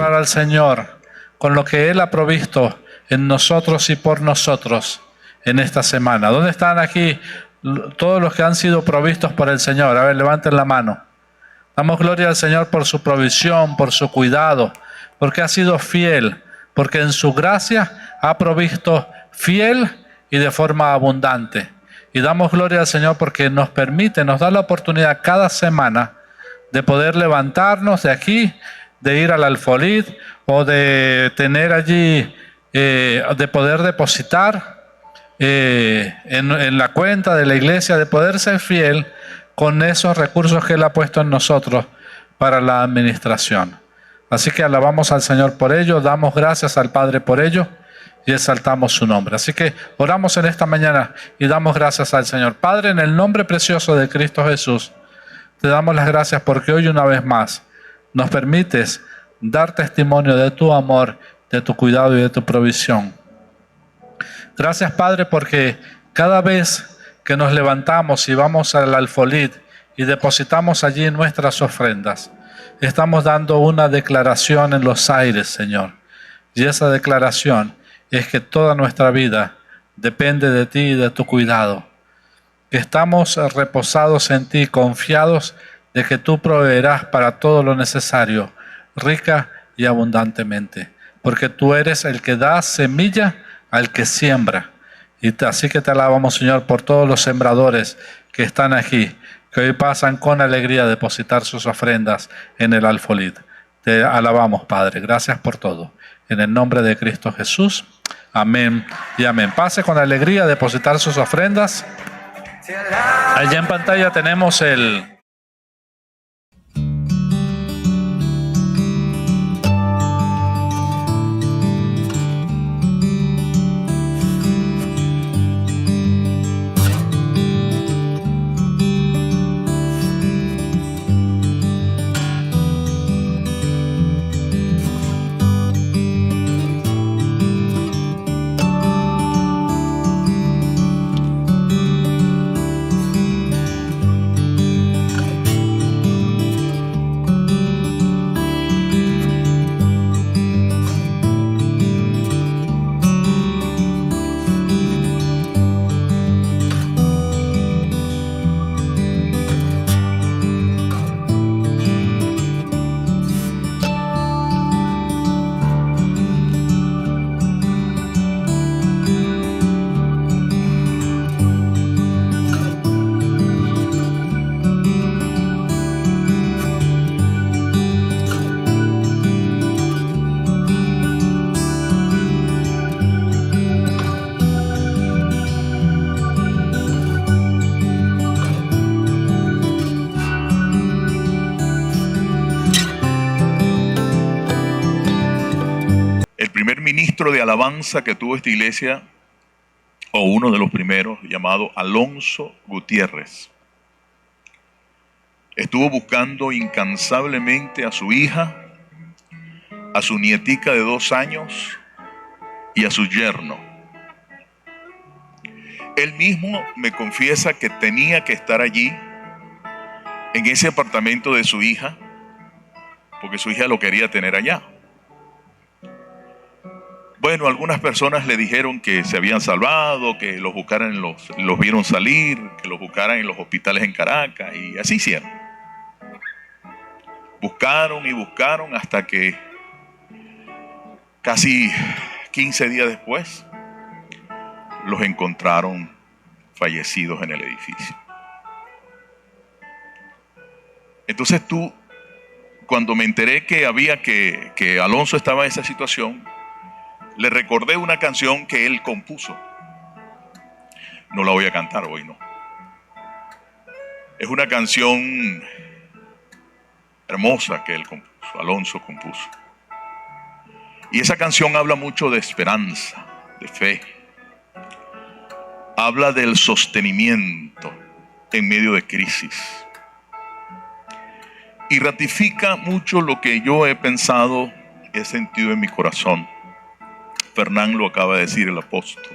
honrar al Señor con lo que Él ha provisto en nosotros y por nosotros en esta semana? ¿Dónde están aquí todos los que han sido provistos por el Señor? A ver, levanten la mano. Damos gloria al Señor por su provisión, por su cuidado, porque ha sido fiel, porque en su gracia ha provisto fiel y de forma abundante. Y damos gloria al Señor porque nos permite, nos da la oportunidad cada semana de poder levantarnos de aquí, de ir al Alfolid o de tener allí, de poder depositar en la cuenta de la iglesia, de poder ser fiel con esos recursos que Él ha puesto en nosotros para la administración. Así que alabamos al Señor por ello, damos gracias al Padre por ello y exaltamos su nombre. Así que oramos en esta mañana y damos gracias al Señor. Padre, en el nombre precioso de Cristo Jesús, te damos las gracias porque hoy una vez más nos permites dar testimonio de tu amor, de tu cuidado y de tu provisión. Gracias, Padre, porque cada vez que nos levantamos y vamos al Alfolid y depositamos allí nuestras ofrendas, estamos dando una declaración en los aires, Señor. Y esa declaración es que toda nuestra vida depende de ti y de tu cuidado. Que estamos reposados en ti, confiados de que tú proveerás para todo lo necesario, rica y abundantemente. Porque tú eres el que da semilla al que siembra. Y así que te alabamos, Señor, por todos los sembradores que están aquí, que hoy pasan con alegría a depositar sus ofrendas en el Alfolid. Te alabamos, Padre. Gracias por todo. En el nombre de Cristo Jesús. Amén y amén. Pase con alegría a depositar sus ofrendas. Allá en pantalla tenemos el... Ministro de alabanza que tuvo esta iglesia, o uno de los primeros, llamado Alonso Gutiérrez, estuvo buscando incansablemente a su hija, a su nietica de 2 años y a su yerno. Él mismo me confiesa que tenía que estar allí, en ese apartamento de su hija, porque su hija lo quería tener allá. Bueno, algunas personas le dijeron que se habían salvado, que los buscaran, los vieron salir, que los buscaran en los hospitales en Caracas, y así hicieron. Buscaron y buscaron hasta que casi 15 días después los encontraron fallecidos en el edificio. Entonces cuando me enteré que Alonso estaba en esa situación, le recordé una canción que él compuso. No la voy a cantar hoy, no. Es una canción hermosa que él compuso, Alonso compuso. Y esa canción habla mucho de esperanza, de fe. Habla del sostenimiento en medio de crisis. Y ratifica mucho lo que yo he pensado, he sentido en mi corazón. Fernán lo acaba de decir, el apóstol.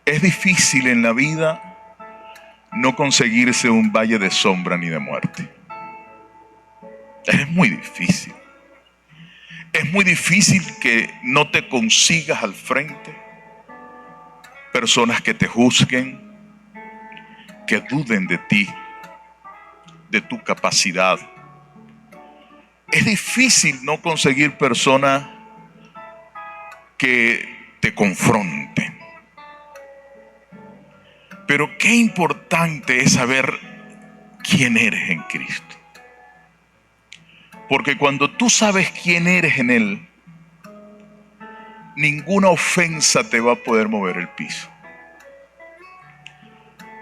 Es difícil en la vida no conseguirse un valle de sombra ni de muerte. Es muy difícil. Es muy difícil que no te consigas al frente personas que te juzguen, que duden de ti, de tu capacidad. Es difícil no conseguir personas que te confronten. Pero qué importante es saber quién eres en Cristo. Porque cuando tú sabes quién eres en Él, ninguna ofensa te va a poder mover el piso.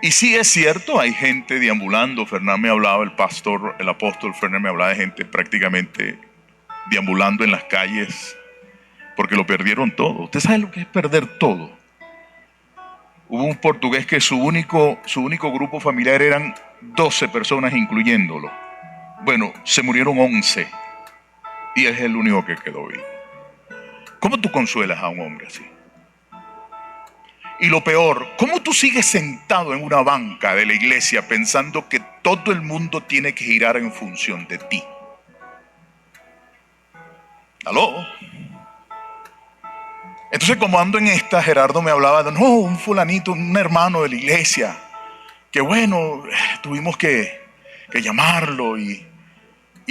Y sí es cierto, hay gente deambulando. Fernán me hablaba, el apóstol Fernán me hablaba de gente prácticamente deambulando en las calles porque lo perdieron todo. ¿Usted sabe lo que es perder todo? Hubo un portugués que su único grupo familiar eran 12 personas incluyéndolo. Bueno, se murieron 11 y él es el único que quedó vivo. ¿Cómo tú consuelas a un hombre así? Y lo peor, ¿cómo tú sigues sentado en una banca de la iglesia pensando que todo el mundo tiene que girar en función de ti? ¿Aló? Entonces, como ando en esta, Gerardo me hablaba de, no, un fulanito, un hermano de la iglesia, que bueno, tuvimos que llamarlo y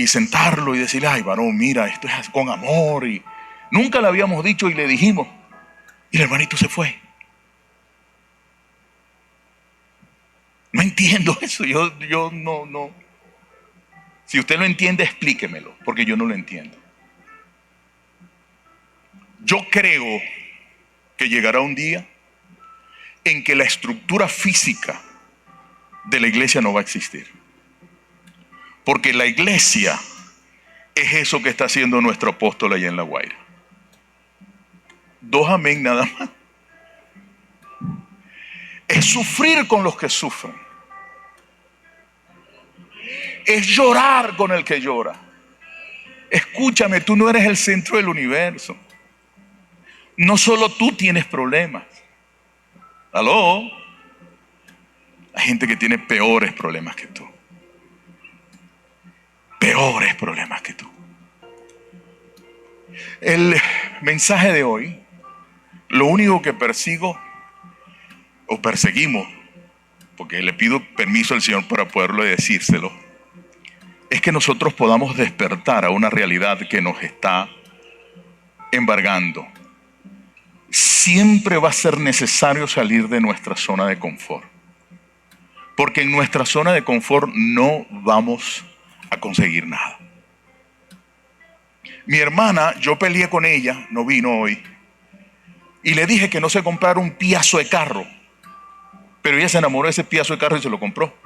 sentarlo y decirle, ay, varón, mira, esto es con amor. Y nunca le habíamos dicho y le dijimos. Y el hermanito se fue. No entiendo eso, yo no. Si usted lo entiende, explíquemelo, porque yo no lo entiendo. Yo creo que llegará un día en que la estructura física de la iglesia no va a existir. Porque la iglesia es eso que está haciendo nuestro apóstol allá en La Guaira. 2 amén nada más. Es sufrir con los que sufren. Es llorar con el que llora. Escúchame, tú no eres el centro del universo. No solo tú tienes problemas. ¿Aló? Hay gente que tiene peores problemas que tú. Peores problemas que tú. El mensaje de hoy, lo único que persigo o perseguimos, porque le pido permiso al Señor para poderlo decírselo, es que nosotros podamos despertar a una realidad que nos está embargando. Siempre va a ser necesario salir de nuestra zona de confort, porque en nuestra zona de confort no vamos a conseguir nada. Mi hermana, yo peleé con ella, no vino hoy, y le dije que no se comprara un piazo de carro, pero ella se enamoró de ese piazo de carro y se lo compró.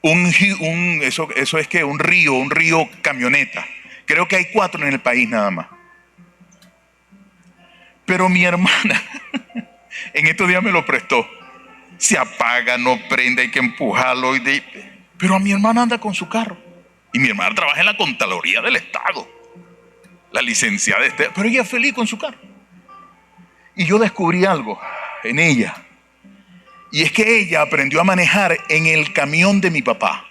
Eso es que un río camioneta. Creo que hay 4 en el país nada más. Pero mi hermana, en estos días me lo prestó. Se apaga, no prende, hay que empujarlo. Pero a mi hermana anda con su carro. Y mi hermana trabaja en la Contraloría del Estado. La licenciada pero ella es feliz con su carro. Y yo descubrí algo en ella. Y es que ella aprendió a manejar en el camión de mi papá.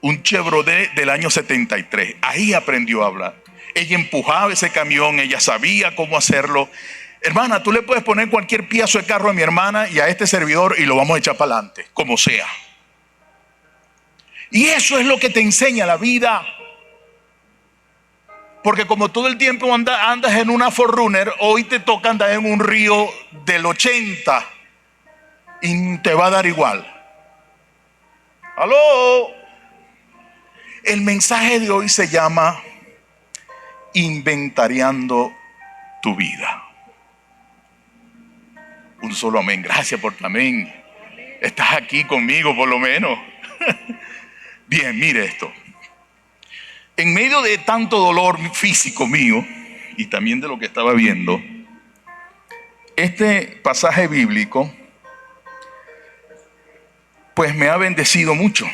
Un Chevrolet del año 73. Ahí aprendió a hablar. Ella empujaba ese camión, ella sabía cómo hacerlo. Hermana, tú le puedes poner cualquier piazo de carro a mi hermana y a este servidor y lo vamos a echar para adelante, como sea. Y eso es lo que te enseña la vida. Porque como todo el tiempo andas en una 4Runner, hoy te toca andar en un Río del 80 y te va a dar igual. ¿Aló? El mensaje de hoy se llama inventariando tu vida. Un solo amén. Gracias por tu amén. Estás aquí conmigo por lo menos. Bien, mire esto. En medio de tanto dolor físico mío y también de lo que estaba viendo, este pasaje bíblico pues me ha bendecido mucho,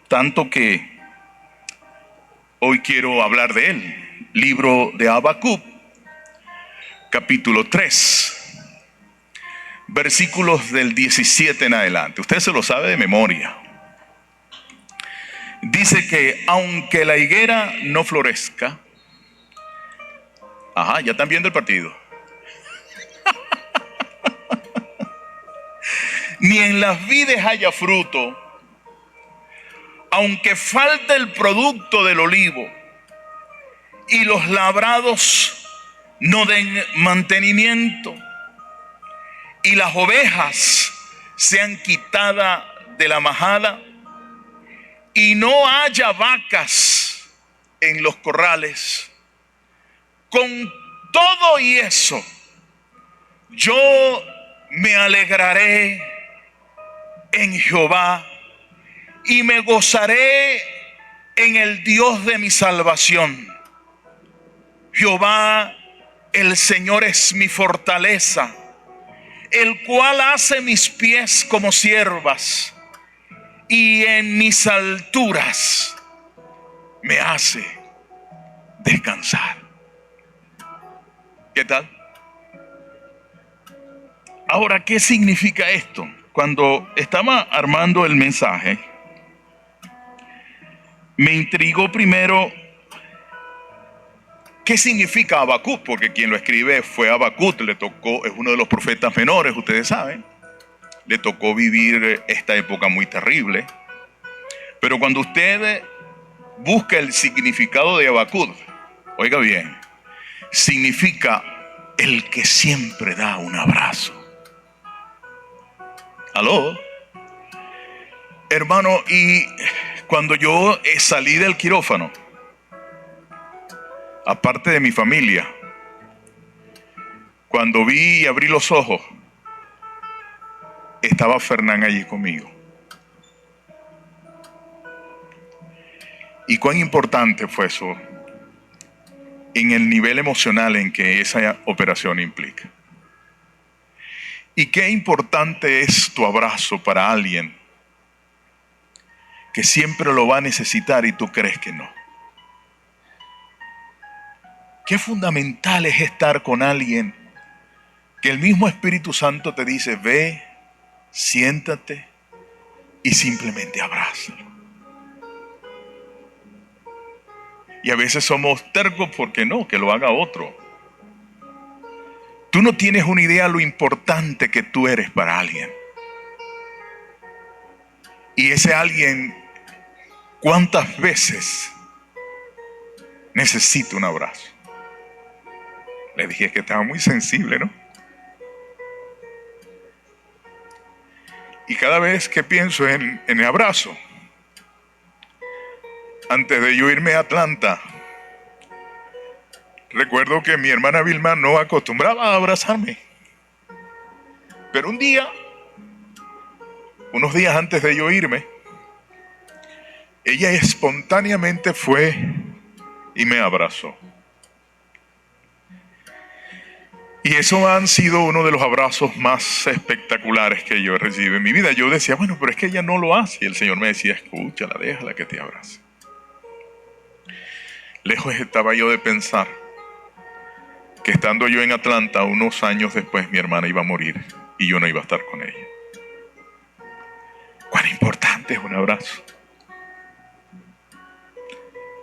tanto que hoy quiero hablar de él. Libro de Habacuc, capítulo 3, versículos del 17 en adelante. Usted se lo sabe de memoria. dice que aunque la higuera no florezca, ya están viendo el partido, ni en las vides haya fruto, aunque falte el producto del olivo y los labrados no den mantenimiento y las ovejas sean quitadas de la majada y no haya vacas en los corrales, con todo y eso yo me alegraré en Jehová y me gozaré en el Dios de mi salvación. Jehová, el Señor, es mi fortaleza, el cual hace mis pies como ciervas y en mis alturas me hace descansar. ¿Qué tal? Ahora, ¿qué significa esto? Cuando estaba armando el mensaje, me intrigó primero qué significa Habacuc, porque quien lo escribe fue Habacuc, le tocó, es uno de los profetas menores, ustedes saben, le tocó vivir esta época muy terrible. Pero cuando usted busca el significado de Habacuc, oiga bien, significa el que siempre da un abrazo. ¿Aló? Hermano, y cuando yo salí del quirófano, aparte de mi familia, cuando vi y abrí los ojos, estaba Fernán allí conmigo. Y cuán importante fue eso en el nivel emocional en que esa operación implica. Y qué importante es tu abrazo para alguien que siempre lo va a necesitar y tú crees que no. Qué fundamental es estar con alguien que el mismo Espíritu Santo te dice, ve, siéntate y simplemente abrázalo. Y a veces somos tercos porque no, que lo haga otro. Tú no tienes una idea lo importante que tú eres para alguien. Y ese alguien, ¿cuántas veces necesita un abrazo? Le dije que estaba muy sensible, ¿no? Y cada vez que pienso en el abrazo, antes de yo irme a Atlanta, recuerdo que mi hermana Vilma no acostumbraba a abrazarme. Pero un día, unos días antes de yo irme, ella espontáneamente fue y me abrazó. Y eso han sido uno de los abrazos más espectaculares que yo he recibido en mi vida. Yo decía, bueno, pero es que ella no lo hace. Y el Señor me decía, escúchala, déjala que te abrace. Lejos estaba yo de pensar que estando yo en Atlanta, unos años después mi hermana iba a morir y yo no iba a estar con ella. Cuán importante es un abrazo.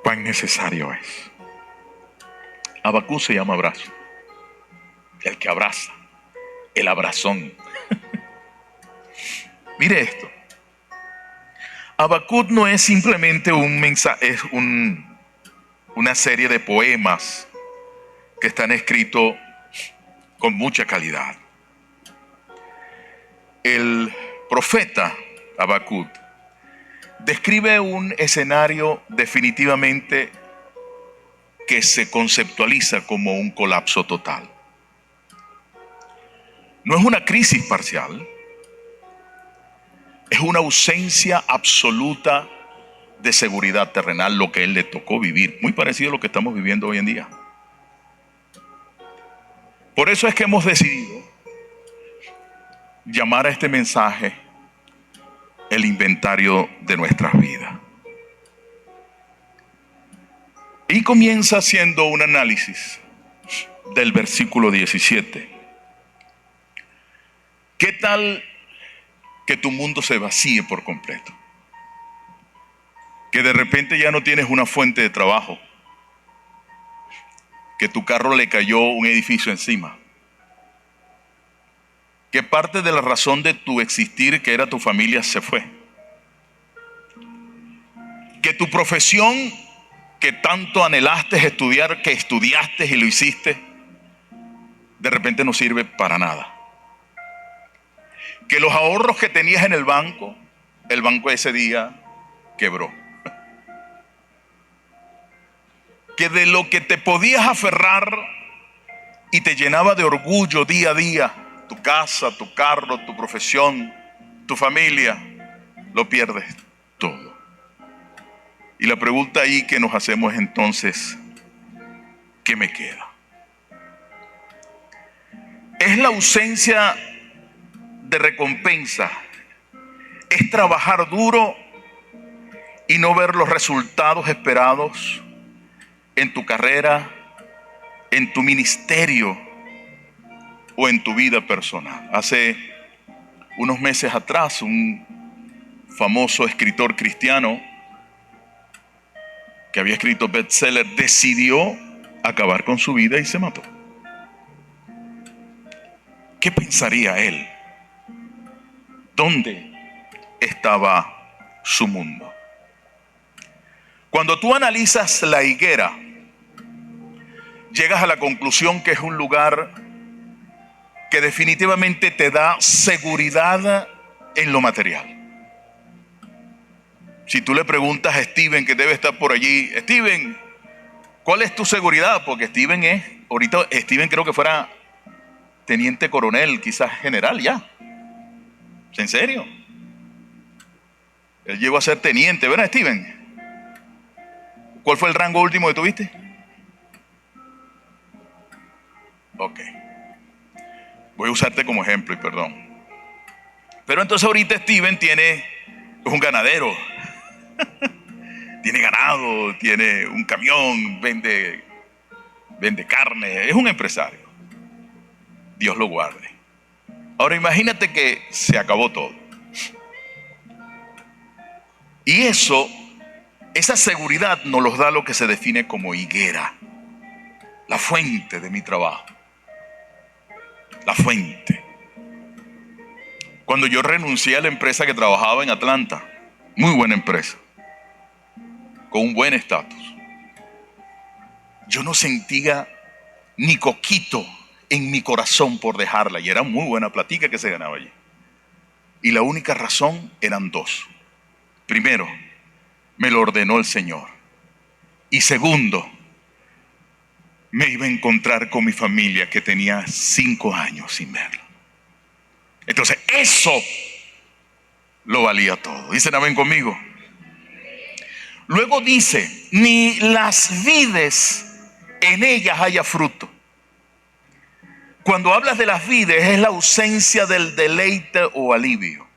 Cuán necesario es. Habacuc se llama abrazo. El que abraza, el abrazón. Mire esto. Habacuc no es simplemente un mensaje, es una serie de poemas que están escritos con mucha calidad. El profeta Habacuc describe un escenario definitivamente que se conceptualiza como un colapso total. No es una crisis parcial, es una ausencia absoluta de seguridad terrenal, lo que él le tocó vivir, muy parecido a lo que estamos viviendo hoy en día. Por eso es que hemos decidido llamar a este mensaje el inventario de nuestras vidas. Y comienza haciendo un análisis del versículo 17. ¿Qué tal que tu mundo se vacíe por completo? Que de repente ya no tienes una fuente de trabajo. Que tu carro le cayó un edificio encima. Que parte de la razón de tu existir, que era tu familia, se fue. Que tu profesión, que tanto anhelaste estudiar, que estudiaste y lo hiciste, de repente no sirve para nada. Que los ahorros que tenías en el banco ese día quebró. Que de lo que te podías aferrar y te llenaba de orgullo día a día, tu casa, tu carro, tu profesión, tu familia, lo pierdes todo. Y la pregunta ahí que nos hacemos entonces, ¿qué me queda? Es la ausencia de recompensa, es trabajar duro y no ver los resultados esperados en tu carrera, en tu ministerio o en tu vida personal. Hace unos meses atrás, un famoso escritor cristiano que había escrito bestseller decidió acabar con su vida y se mató. ¿Qué pensaría él? ¿Dónde estaba su mundo? Cuando tú analizas la higuera, llegas a la conclusión que es un lugar que definitivamente te da seguridad en lo material. Si tú le preguntas a Steven, que debe estar por allí, Steven, ¿cuál es tu seguridad? Porque Steven ahorita Steven creo que fuera teniente coronel, quizás general ya. ¿En serio? Él llegó a ser teniente, ¿verdad, Steven? ¿Cuál fue el rango último que tuviste? Ok. Voy a usarte como ejemplo y perdón. Pero entonces ahorita Steven es un ganadero. Tiene ganado, tiene un camión, vende carne, es un empresario. Dios lo guarde. Ahora imagínate que se acabó todo. Y esa seguridad nos los da lo que se define como higuera. La fuente de mi trabajo. La fuente. Cuando yo renuncié a la empresa que trabajaba en Atlanta, muy buena empresa, con un buen estatus, yo no sentía ni coquito en mi corazón por dejarla, y era muy buena platica que se ganaba allí. Y la única razón eran dos. Primero, me lo ordenó el Señor. Y segundo, me iba a encontrar con mi familia que tenía 5 años sin verla. Entonces eso lo valía todo. ¿Dicen amén conmigo? Luego dice, ni las vides en ellas haya fruto. Cuando hablas de las vides es la ausencia del deleite o alivio.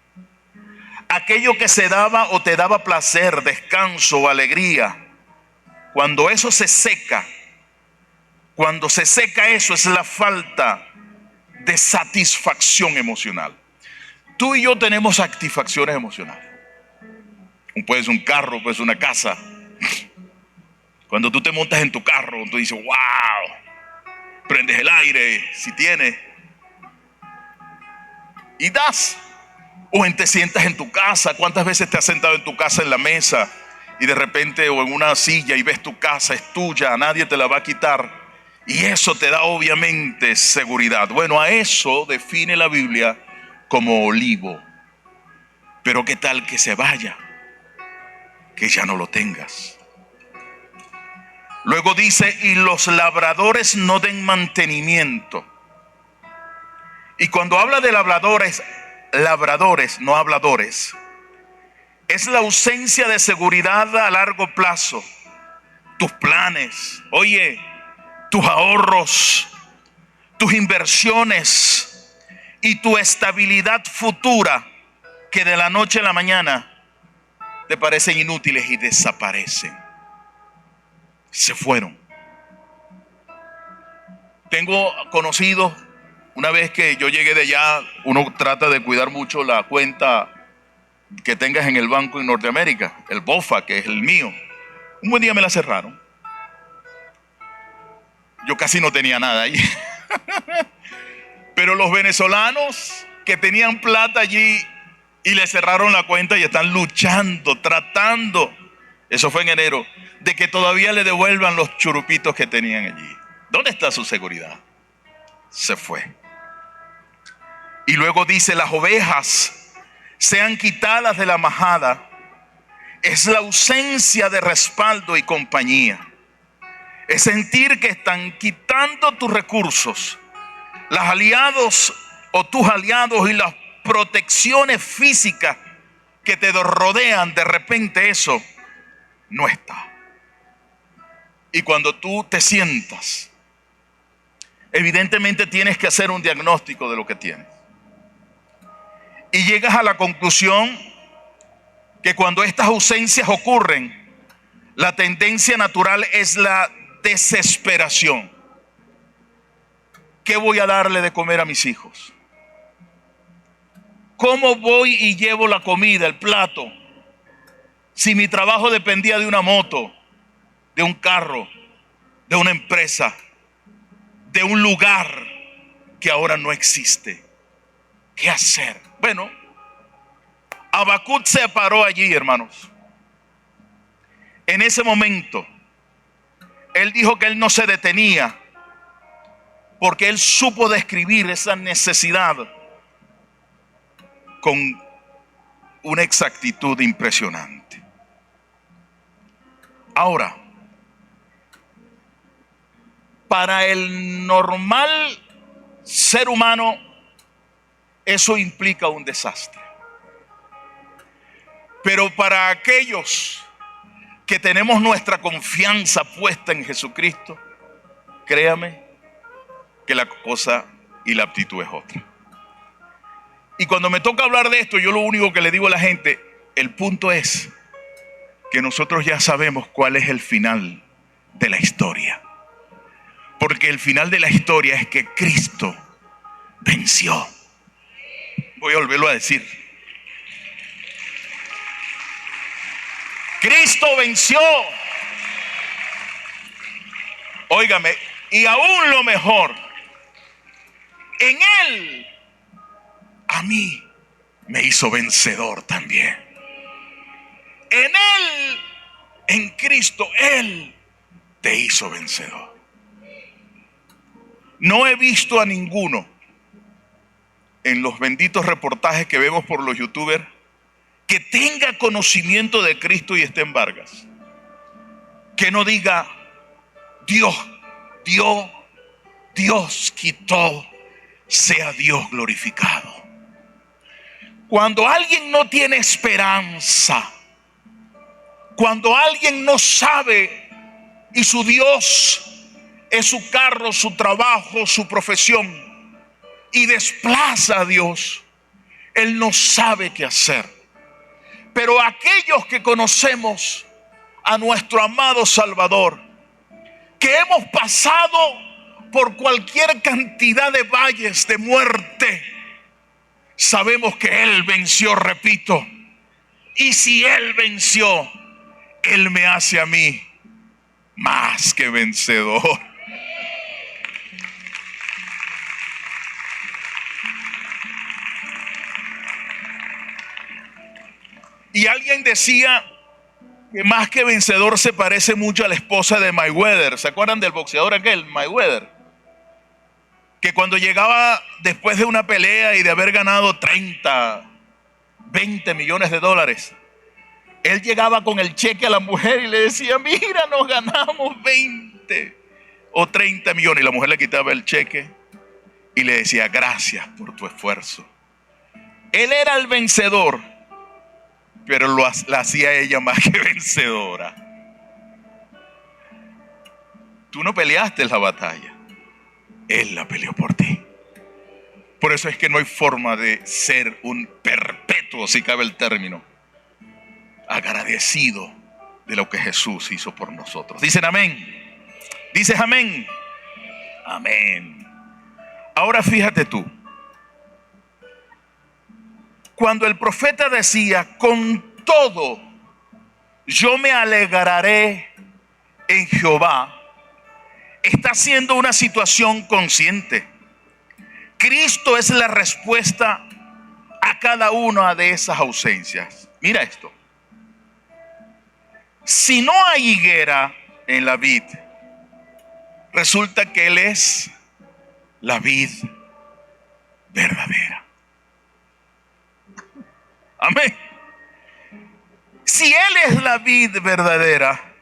Aquello que se daba o te daba placer, descanso o alegría. Cuando eso se seca, cuando se seca eso es la falta de satisfacción emocional. Tú y yo tenemos satisfacciones emocionales. Puede ser un carro, puede ser una casa. Cuando tú te montas en tu carro, tú dices, wow, prendes el aire, si tienes, y das. O te sientas en tu casa. ¿Cuántas veces te has sentado en tu casa en la mesa y de repente o en una silla y ves tu casa, es tuya, nadie te la va a quitar? Y eso te da obviamente seguridad. Bueno, a eso define la Biblia como olivo. Pero ¿qué tal que se vaya? Que ya no lo tengas. Luego dice, y los labradores no den mantenimiento. Y cuando habla de labradores, no habladores, es la ausencia de seguridad a largo plazo. Tus planes, oye, tus ahorros, tus inversiones y tu estabilidad futura, que de la noche a la mañana te parecen inútiles y desaparecen. Se fueron. Tengo conocidos, una vez que yo llegué de allá, uno trata de cuidar mucho la cuenta que tengas en el banco en Norteamérica, el BOFA, que es el mío. Un buen día me la cerraron. Yo casi no tenía nada allí. Pero los venezolanos que tenían plata allí y le cerraron la cuenta y están luchando, tratando, eso fue en enero, de que todavía le devuelvan los churupitos que tenían allí. ¿Dónde está su seguridad? Se fue. Y luego dice, las ovejas sean quitadas de la majada. Es la ausencia de respaldo y compañía. Es sentir que están quitando tus recursos, los aliados o tus aliados y las protecciones físicas que te rodean. De repente eso no está. Y cuando tú te sientas, evidentemente tienes que hacer un diagnóstico de lo que tienes. Y llegas a la conclusión que cuando estas ausencias ocurren, la tendencia natural es la desesperación. ¿Qué voy a darle de comer a mis hijos? ¿Cómo voy y llevo la comida, el plato? Si mi trabajo dependía de una moto, de un carro, de una empresa, de un lugar que ahora no existe. ¿Qué hacer? Bueno, Habacuc se paró allí, hermanos. En ese momento, él dijo que él no se detenía porque él supo describir esa necesidad con una exactitud impresionante. Ahora, para el normal ser humano, eso implica un desastre. Pero para aquellos que tenemos nuestra confianza puesta en Jesucristo, créame que la cosa y la actitud es otra. Y cuando me toca hablar de esto, yo lo único que le digo a la gente, el punto es que nosotros ya sabemos cuál es el final de la historia. Porque el final de la historia es que Cristo venció. Voy a volverlo a decir. Cristo venció. Óigame, y aún lo mejor, en Él, a mí me hizo vencedor también. En Él, en Cristo, Él te hizo vencedor. No he visto a ninguno en los benditos reportajes que vemos por los youtubers que tenga conocimiento de Cristo y esté en Vargas, que no diga Dios dio, Dios quitó, sea Dios glorificado. Cuando alguien no tiene esperanza, cuando alguien no sabe y su Dios es su carro, su trabajo, su profesión, y desplaza a Dios, él no sabe qué hacer. Pero aquellos que conocemos a nuestro amado Salvador, que hemos pasado por cualquier cantidad de valles de muerte, sabemos que Él venció, repito. Y si Él venció, Él me hace a mí más que vencedor. Y alguien decía que más que vencedor se parece mucho a la esposa de Mayweather. ¿Se acuerdan del boxeador aquel, Mayweather? Que cuando llegaba después de una pelea y de haber ganado 30, 20 millones de dólares, él llegaba con el cheque a la mujer y le decía, mira, nos ganamos 20 o 30 millones. Y la mujer le quitaba el cheque y le decía, gracias por tu esfuerzo. Él era el vencedor, pero la hacía ella más que vencedora. Tú no peleaste la batalla, Él la peleó por ti. Por eso es que no hay forma de ser un perpetuo, si cabe el término, agradecido de lo que Jesús hizo por nosotros. Dicen amén. Dices amén. Amén. Ahora fíjate tú. cuando el profeta decía, con todo, yo me alegraré en Jehová, está siendo una situación consciente. Cristo es la respuesta a cada una de esas ausencias. Mira esto. Si no hay higuera en la vid, resulta que Él es la vid verdadera. Amén. Si Él es la vid verdadera,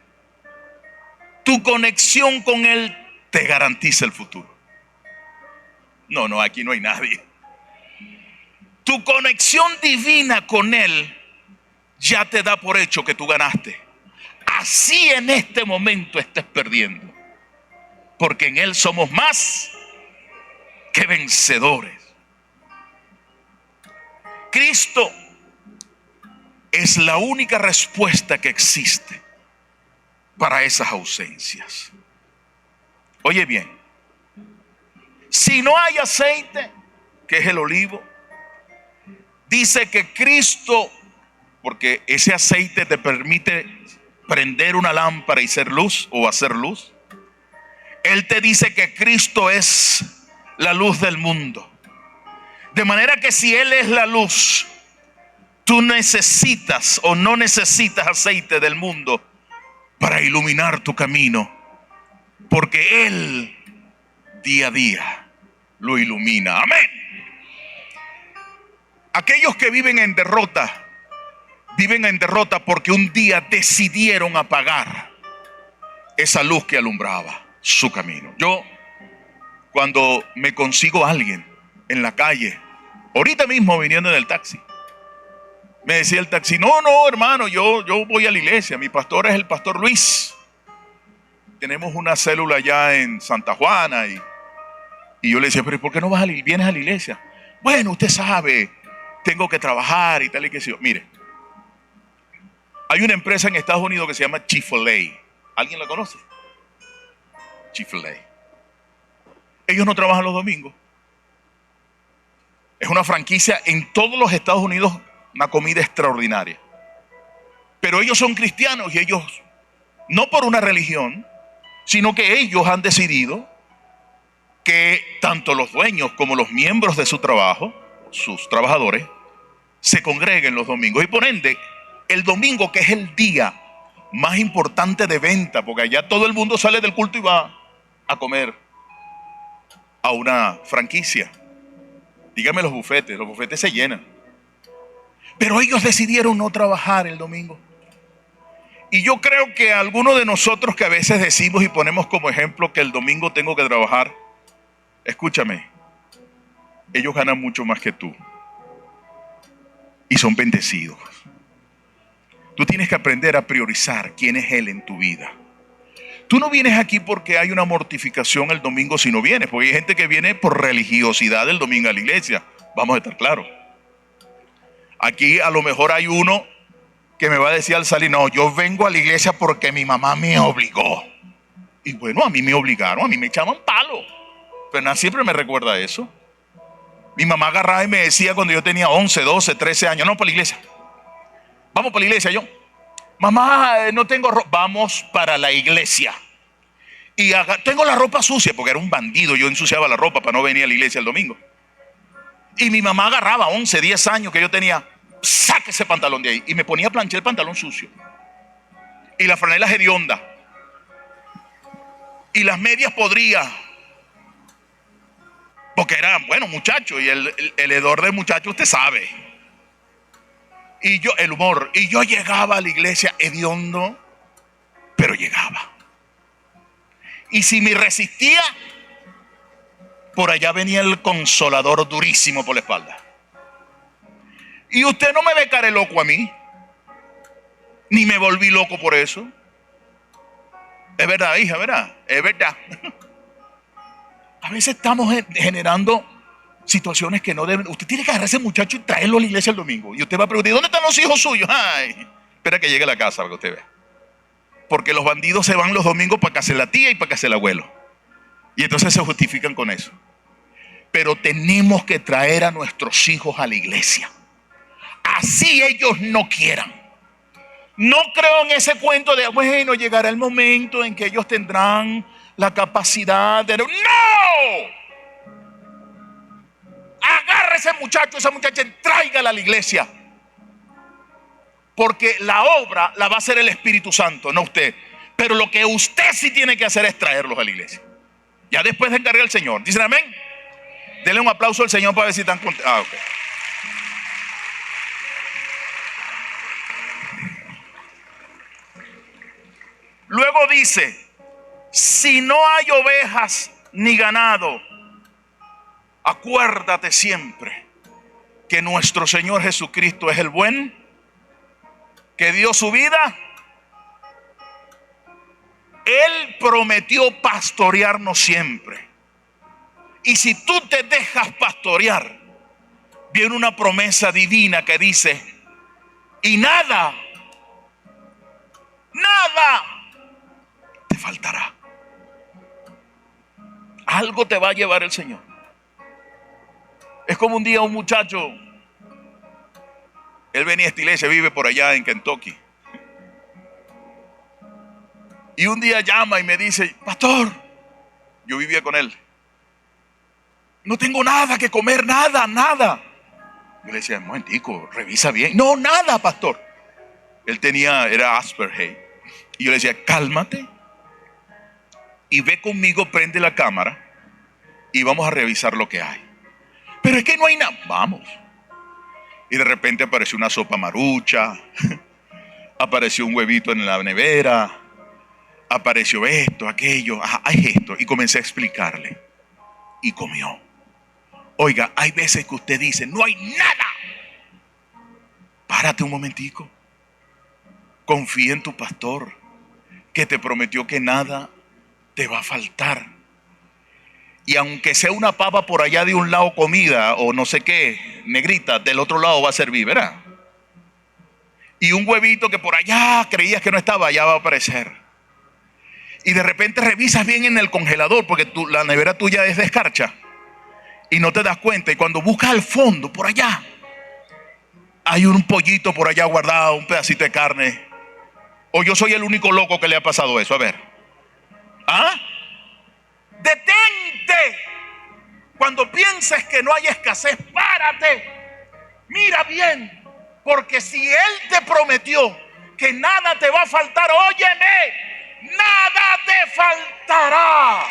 tu conexión con Él te garantiza el futuro. No, aquí no hay nadie. Tu conexión divina con Él ya te da por hecho que tú ganaste. Así en este momento estés perdiendo. Porque en Él somos más que vencedores. Cristo es la única respuesta que existe para esas ausencias. Oye bien, si no hay aceite, que es el olivo, dice que Cristo, porque ese aceite te permite prender una lámpara y ser luz o hacer luz. Él te dice que Cristo es la luz del mundo. De manera que si Él es la luz, tú necesitas o no necesitas aceite del mundo para iluminar tu camino, porque Él día a día lo ilumina. Amén. Aquellos que viven en derrota porque un día decidieron apagar esa luz que alumbraba su camino. Yo, cuando me consigo a alguien en la calle, ahorita mismo viniendo en el taxi, me decía el taxi, no hermano, yo voy a la iglesia, mi pastor es el pastor Luis. Tenemos una célula allá en Santa Juana y yo le decía, pero ¿por qué no vienes a la iglesia? Bueno, usted sabe, tengo que trabajar y tal y que sí. Mire, hay una empresa en Estados Unidos que se llama Chick-fil-A. ¿Alguien la conoce? Chick-fil-A. Ellos no trabajan los domingos. Es una franquicia en todos los Estados Unidos, una comida extraordinaria. Pero ellos son cristianos y ellos, no por una religión, sino que ellos han decidido que tanto los dueños como los miembros de su trabajo, sus trabajadores, se congreguen los domingos. Y por ende, el domingo, que es el día más importante de venta, porque allá todo el mundo sale del culto y va a comer a una franquicia. Dígame los bufetes se llenan. Pero ellos decidieron no trabajar el domingo. Y yo creo que algunos de nosotros que a veces decimos y ponemos como ejemplo que el domingo tengo que trabajar, escúchame, ellos ganan mucho más que tú. Y son bendecidos. Tú tienes que aprender a priorizar quién es Él en tu vida. Tú no vienes aquí porque hay una mortificación el domingo si no vienes, porque hay gente que viene por religiosidad el domingo a la iglesia. Vamos a estar claros. Aquí a lo mejor hay uno que me va a decir al salir, no, yo vengo a la iglesia porque mi mamá me obligó. Y bueno, a mí me obligaron, a mí me echaban palo. Fernán siempre me recuerda eso. Mi mamá agarraba y me decía cuando yo tenía 11, 12, 13 años, no, para la iglesia. Vamos para la iglesia. Yo, mamá, no tengo ropa. Vamos para la iglesia. Y tengo la ropa sucia, porque era un bandido. Yo ensuciaba la ropa para no venir a la iglesia el domingo. Y mi mamá agarraba 11, 10 años que yo tenía, saque ese pantalón de ahí. Y me ponía a planchar el pantalón sucio. Y la franela hedionda. Y las medias podridas. Porque eran, bueno, muchachos. Y el hedor del muchacho usted sabe. Y yo, el humor. Y yo llegaba a la iglesia hediondo, pero llegaba. Y si me resistía, por allá venía el consolador durísimo por la espalda. Y usted no me ve cara loco a mí, ni me volví loco por eso. Es verdad, hija, ¿verdad? Es verdad. A veces estamos generando situaciones que no deben. Usted tiene que agarrar a ese muchacho y traerlo a la iglesia el domingo. Y usted va a preguntar, ¿dónde están los hijos suyos? Ay, espera que llegue a la casa para que usted vea. Porque los bandidos se van los domingos para casa de la tía y para casa del abuelo. Y entonces se justifican con eso. Pero tenemos que traer a nuestros hijos a la iglesia. así ellos no quieran. No creo en ese cuento de, bueno, llegará el momento en que ellos tendrán la capacidad de... ¡No! Agarre ese muchacho, esa muchacha, tráigala a la iglesia. Porque la obra la va a hacer el Espíritu Santo, no usted. Pero lo que usted sí tiene que hacer es traerlos a la iglesia. Ya después de encargar el Señor. ¿Dicen amén? Denle un aplauso al Señor para ver si están contentos. Ok. Luego dice, si no hay ovejas ni ganado, acuérdate siempre que nuestro Señor Jesucristo es el buen, que dio su vida. Él prometió pastorearnos siempre. Y si tú te dejas pastorear, viene una promesa divina que dice, y nada te faltará. Algo te va a llevar el Señor. Es como un día un muchacho, él venía a esta iglesia, vive por allá en Kentucky. Y un día llama y me dice, pastor, yo vivía con él, no tengo nada que comer, nada. Yo le decía, un momentico, revisa bien. No, nada, pastor. Él era Asperger. Y yo le decía, cálmate y ve conmigo, prende la cámara y vamos a revisar lo que hay. Pero es que no hay nada. Vamos. Y de repente apareció una sopa marucha, apareció un huevito en la nevera, apareció esto, aquello, hay esto. Y comencé a explicarle. Y comió. Oiga, hay veces que usted dice, no hay nada. Párate un momentico. Confía en tu pastor, que te prometió que nada te va a faltar. Y aunque sea una papa por allá de un lado comida o no sé qué, negrita, del otro lado va a servir, ¿verdad? Y un huevito que por allá creías que no estaba, allá va a aparecer. Y de repente revisas bien en el congelador, porque la nevera tuya es de escarcha y no te das cuenta. Y cuando buscas al fondo, por allá, hay un pollito por allá guardado, un pedacito de carne. O yo soy el único loco que le ha pasado eso. A ver. Detente. Cuando pienses que no hay escasez, párate. Mira bien. Porque si Él te prometió que nada te va a faltar, óyeme, nada te faltará.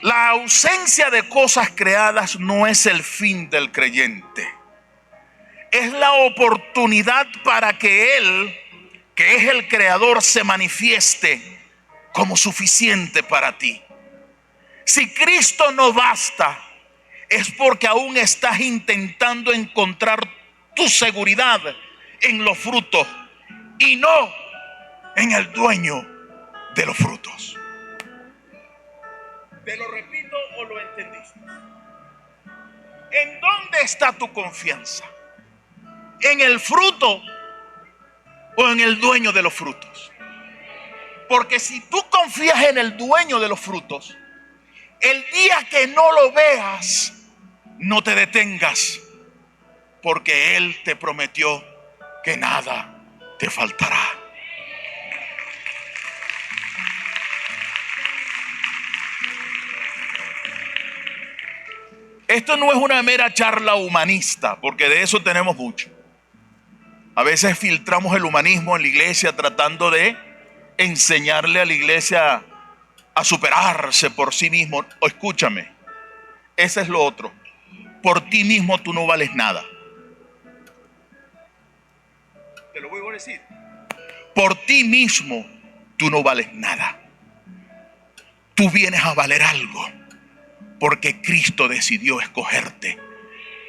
La ausencia de cosas creadas no es el fin del creyente. Es la oportunidad para que Él, que es el creador, se manifieste como suficiente para ti. Si Cristo no basta, es porque aún estás intentando encontrar tu seguridad en los frutos y no en el dueño de los frutos. ¿Te lo repito o lo entendiste? ¿En dónde está tu confianza? ¿En el fruto o en el dueño de los frutos? Porque si tú confías en el dueño de los frutos, el día que no lo veas, no te detengas, porque Él te prometió que nada te faltará. Esto no es una mera charla humanista, porque de eso tenemos mucho. A veces filtramos el humanismo en la iglesia tratando de enseñarle a la iglesia a superarse por sí mismo. O escúchame, ese es lo otro. Por ti mismo tú no vales nada. Te lo voy a decir. Por ti mismo tú no vales nada. Tú vienes a valer algo porque Cristo decidió escogerte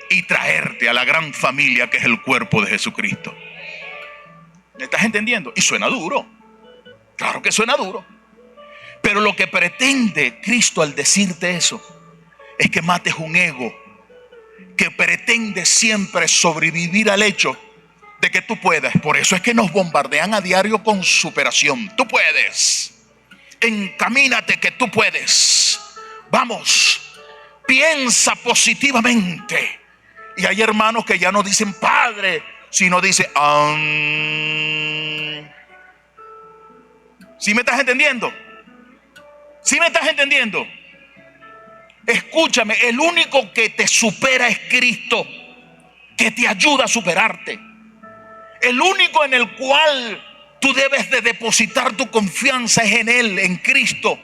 y traerte a la gran familia que es el cuerpo de Jesucristo. ¿Me estás entendiendo? Y suena duro. Claro que suena duro. Pero lo que pretende Cristo al decirte eso es que mates un ego que pretende siempre sobrevivir al hecho de que tú puedes. Por eso es que nos bombardean a diario con superación. Tú puedes. Encamínate que tú puedes. Vamos, piensa positivamente. Y hay hermanos que ya no dicen Padre, sino dicen ¿Sí me estás entendiendo? ¿Sí me estás entendiendo? Escúchame, el único que te supera es Cristo, que te ayuda a superarte. El único en el cual tú debes de depositar tu confianza es en Él, en Cristo.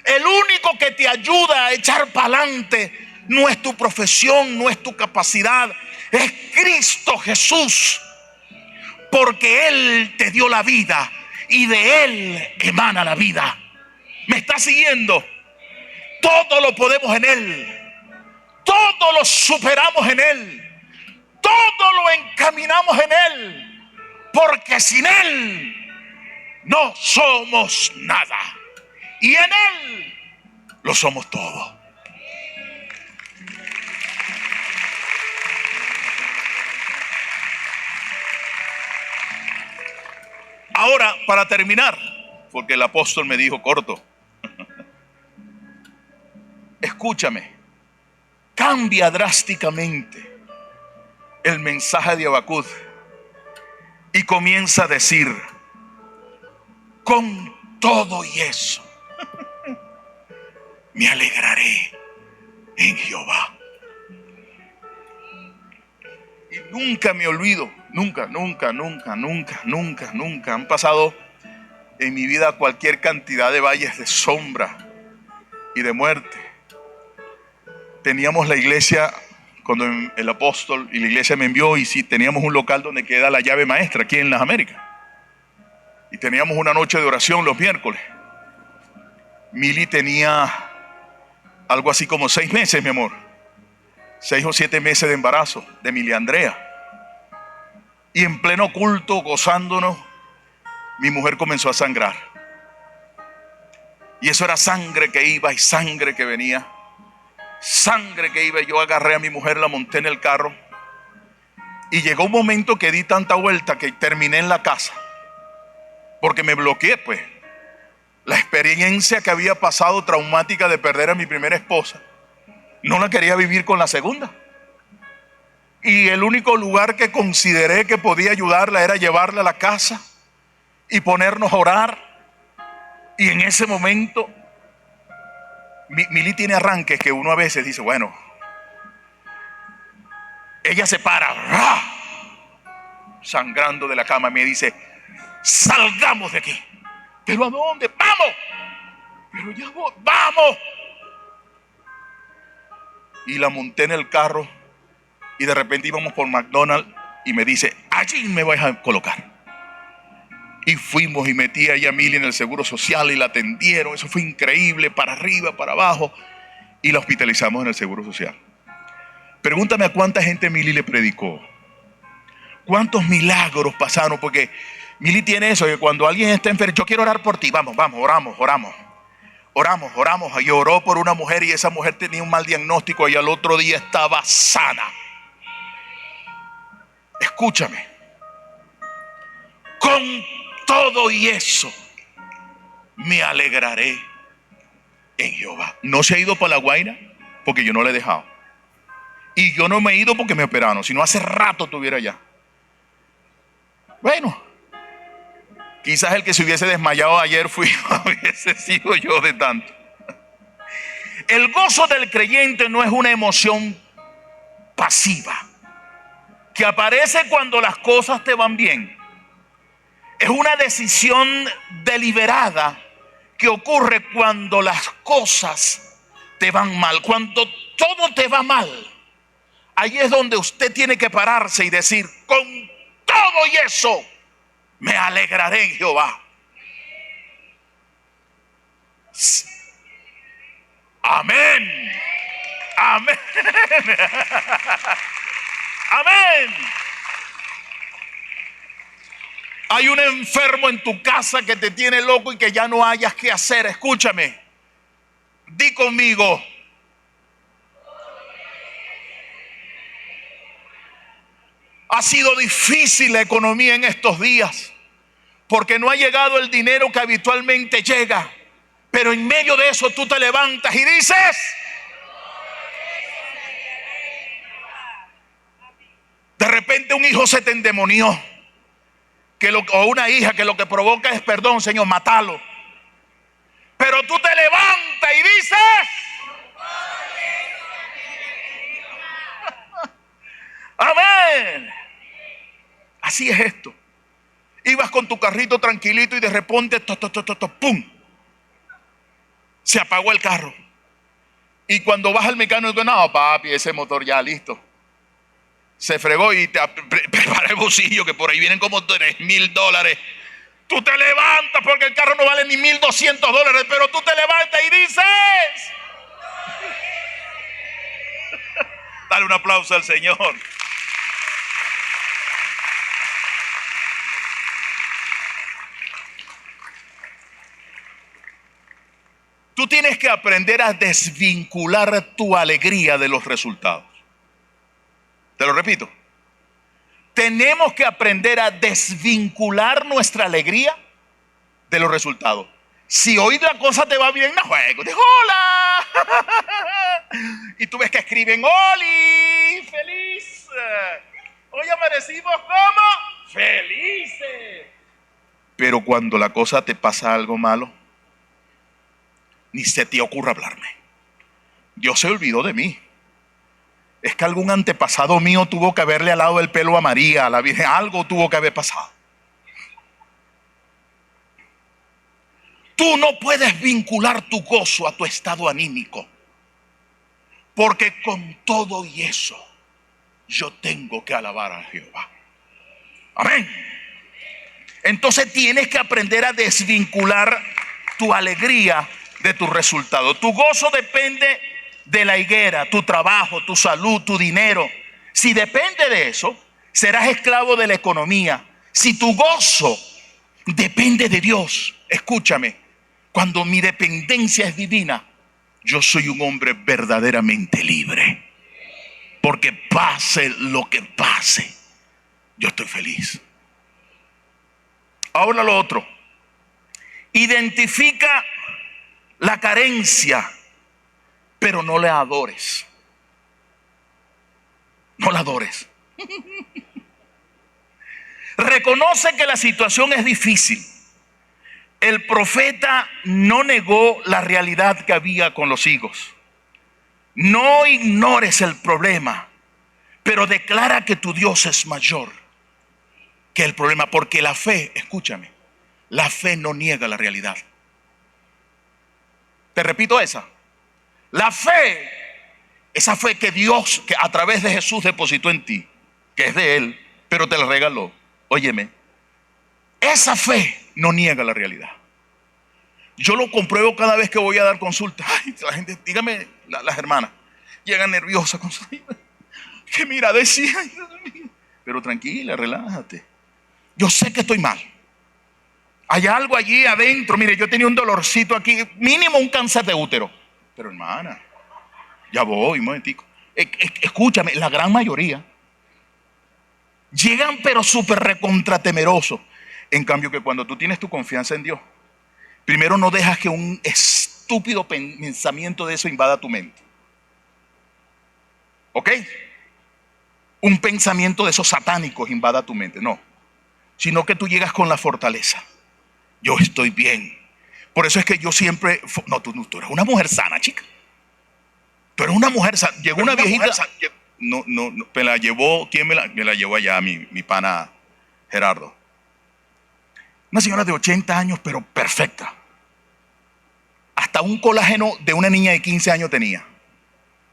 El único que te ayuda a echar para adelante no es tu profesión, no es tu capacidad, es Cristo Jesús. Porque Él te dio la vida y de Él emana la vida. ¿Me estás siguiendo? Todo lo podemos en Él. Todo lo superamos en Él. Todo lo encaminamos en Él. Porque sin Él no somos nada. Y en Él lo somos todo. Ahora, para terminar, porque el apóstol me dijo corto, escúchame, cambia drásticamente el mensaje de Habacuc y comienza a decir: con todo y eso, me alegraré en Jehová. Y nunca me olvido, nunca. Han pasado en mi vida cualquier cantidad de valles de sombra y de muerte. Teníamos la iglesia, cuando el apóstol y la iglesia me envió, y sí, teníamos un local donde queda la llave maestra aquí en las Américas. Y teníamos una noche de oración los miércoles. Mili tenía algo así como 6 meses, mi amor. 6 o 7 meses de embarazo de Mili Andrea. Y en pleno culto, gozándonos, mi mujer comenzó a sangrar. Y eso era sangre que iba y sangre que venía. Sangre que iba. Yo agarré a mi mujer, la monté en el carro. Y llegó un momento que di tanta vuelta que terminé en la casa. Porque me bloqueé, pues. La experiencia que había pasado traumática de perder a mi primera esposa, no la quería vivir con la segunda. Y el único lugar que consideré que podía ayudarla era llevarla a la casa y ponernos a orar. Y en ese momento, Mili tiene arranques que uno a veces dice, bueno, ella se para, ¡rah!, sangrando de la cama, y me dice: salgamos de aquí. ¿Pero a dónde? ¡Vamos! Pero ya voy, ¡vamos! Y la monté en el carro y de repente íbamos por McDonald's y me dice: allí me vais a colocar. Y fuimos y metí a Mili en el Seguro Social y la atendieron. Eso fue increíble, para arriba, para abajo. Y la hospitalizamos en el Seguro Social. Pregúntame a cuánta gente Mili le predicó. ¿Cuántos milagros pasaron? Porque Mili tiene eso, que cuando alguien está enfermo, yo quiero orar por ti, vamos, oramos. Y oró por una mujer y esa mujer tenía un mal diagnóstico y al otro día estaba sana. Escúchame. Con todo y eso, me alegraré en Jehová. No se ha ido para La Guaira porque yo no le he dejado. Y yo no me he ido porque me operaron, sino hace rato estuviera allá. Bueno, quizás el que se hubiese desmayado ayer hubiese sido yo de tanto. El gozo del creyente no es una emoción pasiva que aparece cuando las cosas te van bien. Es una decisión deliberada que ocurre cuando las cosas te van mal. Cuando todo te va mal, ahí es donde usted tiene que pararse y decir: con todo y eso, me alegraré en Jehová. Amén. Amén. Amén. Hay un enfermo en tu casa que te tiene loco y que ya no hayas qué hacer. Escúchame. Di conmigo: Ha sido difícil la economía en estos días, porque no ha llegado el dinero que habitualmente llega. Pero en medio de eso tú te levantas y dices: de repente un hijo se te endemonió, o una hija, que lo que provoca es, perdón, Señor, mátalo. Pero tú te levantas y dices: amén. Así es esto. Ibas con tu carrito tranquilito y de repente, ¡pum!, se apagó el carro. Y cuando vas al mecánico, no, papi, ese motor ya listo. Se fregó y te prepara el bolsillo, que por ahí vienen como $3,000. Tú te levantas porque el carro no vale ni $1,200, pero tú te levantas y dices: dale un aplauso al Señor. Tú tienes que aprender a desvincular tu alegría de los resultados. Te lo repito. Tenemos que aprender a desvincular nuestra alegría de los resultados. Si hoy la cosa te va bien, no juego. Digo, hola. Y tú ves que escriben: Oli, feliz. Hoy amanecimos como felices. Pero cuando la cosa te pasa algo malo, ni se te ocurra hablarme. Dios se olvidó de mí. Es que algún antepasado mío tuvo que haberle alado el pelo a María, a la Virgen. Algo tuvo que haber pasado. Tú no puedes vincular tu gozo a tu estado anímico, porque con todo y eso yo tengo que alabar a Jehová. Amén. Entonces tienes que aprender a desvincular tu alegría de tu resultado. Tu gozo depende de la higuera, tu trabajo, tu salud, tu dinero. Si depende de eso, serás esclavo de la economía. Si tu gozo depende de Dios, escúchame, cuando mi dependencia es divina, yo soy un hombre verdaderamente libre. Porque pase lo que pase, yo estoy feliz. Ahora lo otro. Identifica la carencia, pero no la adores. No la adores. Reconoce que la situación es difícil. El profeta no negó la realidad que había con los higos. No ignores el problema, pero declara que tu Dios es mayor que el problema, porque la fe, escúchame, la fe no niega la realidad. Te repito esa. La fe, esa fe que Dios, que a través de Jesús depositó en ti, que es de Él, pero te la regaló. Óyeme, esa fe no niega la realidad. Yo lo compruebo cada vez que voy a dar consulta. Ay, la gente, dígame, las hermanas llegan nerviosas con su... Que mira, decía, pero tranquila, relájate. Yo sé que estoy mal. Hay algo allí adentro. Mire, yo tenía un dolorcito aquí, mínimo un cáncer de útero. Pero hermana, ya voy, un momentico. Escúchame, la gran mayoría llegan pero súper recontratemerosos. En cambio, que cuando tú tienes tu confianza en Dios, primero no dejas que un estúpido pensamiento de eso invada tu mente. ¿Ok? Un pensamiento de esos satánicos invada tu mente. No. Sino que tú llegas con la fortaleza. Yo estoy bien. Por eso es que yo siempre... No, tú eres una mujer sana, chica. Tú eres una mujer sana. Llegó una viejita... No, me la llevó... ¿Quién me la llevó allá? Mi pana Gerardo. Una señora de 80 años, pero perfecta. Hasta un colágeno de una niña de 15 años tenía.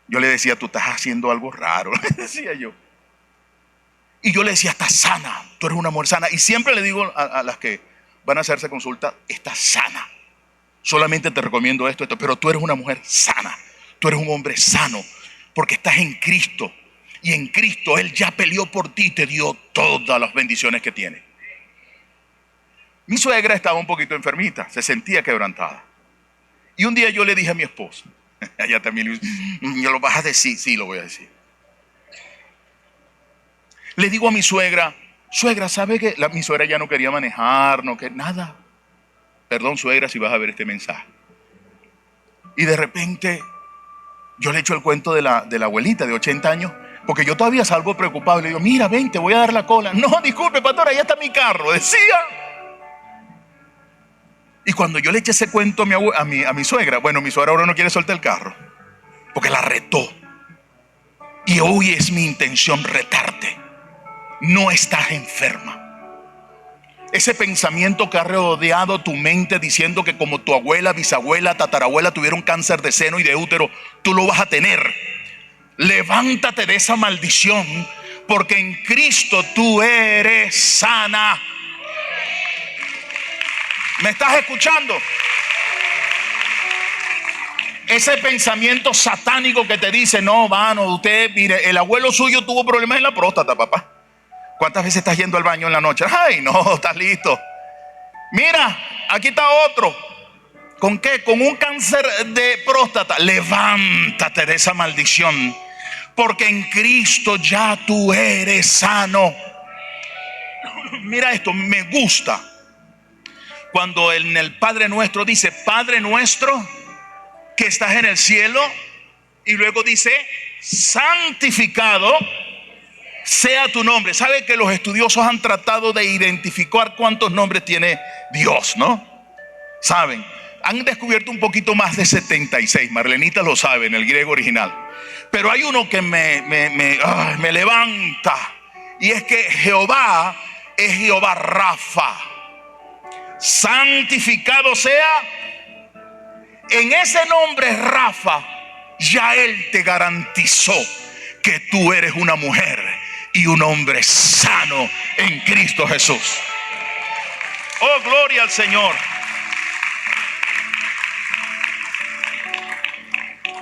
Yo le decía: tú estás haciendo algo raro, le decía yo. Y yo le decía: estás sana, tú eres una mujer sana. Y siempre le digo a las que van a hacerse consulta: estás sana. Solamente te recomiendo esto, pero tú eres una mujer sana. Tú eres un hombre sano, porque estás en Cristo. Y en Cristo Él ya peleó por ti y te dio todas las bendiciones que tiene. Mi suegra estaba un poquito enfermita, se sentía quebrantada. Y un día yo le dije a mi esposa, ella también, ¿lo vas a decir? Sí, lo voy a decir. Le digo a mi suegra, suegra, ¿sabe que mi suegra ya no quería manejar, no que nada? Perdón, suegra, si vas a ver este mensaje. Y de repente yo le echo el cuento de la abuelita de 80 años, porque yo todavía salgo preocupado. Le digo, mira, ven, te voy a dar la cola. No, disculpe, pastor, allá está mi carro, decía. Y cuando yo le eché ese cuento a mi suegra, bueno, mi suegra ahora no quiere soltar el carro, porque la retó. Y hoy es mi intención retarte. No estás enferma. Ese pensamiento que ha rodeado tu mente diciendo que como tu abuela, bisabuela, tatarabuela tuvieron cáncer de seno y de útero, tú lo vas a tener. Levántate de esa maldición, porque en Cristo tú eres sana. ¿Me estás escuchando? Ese pensamiento satánico que te dice, no, mano, usted, mire, el abuelo suyo tuvo problemas en la próstata, papá. ¿Cuántas veces estás yendo al baño en la noche? Ay, no, estás listo. Mira, aquí está otro. ¿Con qué? Con un cáncer de próstata. Levántate de esa maldición, porque en Cristo ya tú eres sano. Mira esto, me gusta cuando en el Padre Nuestro dice, Padre Nuestro que estás en el cielo, y luego dice, santificado sea tu nombre. ¿Sabe que los estudiosos han tratado de identificar cuántos nombres tiene Dios, no? ¿Saben? Han descubierto un poquito más de 76. Marlenita lo sabe en el griego original. Pero hay uno que me levanta. Y es que Jehová es Jehová Rafa. Santificado sea. En ese nombre Rafa, ya Él te garantizó que tú eres una mujer y un hombre sano en Cristo Jesús. Oh, gloria al Señor.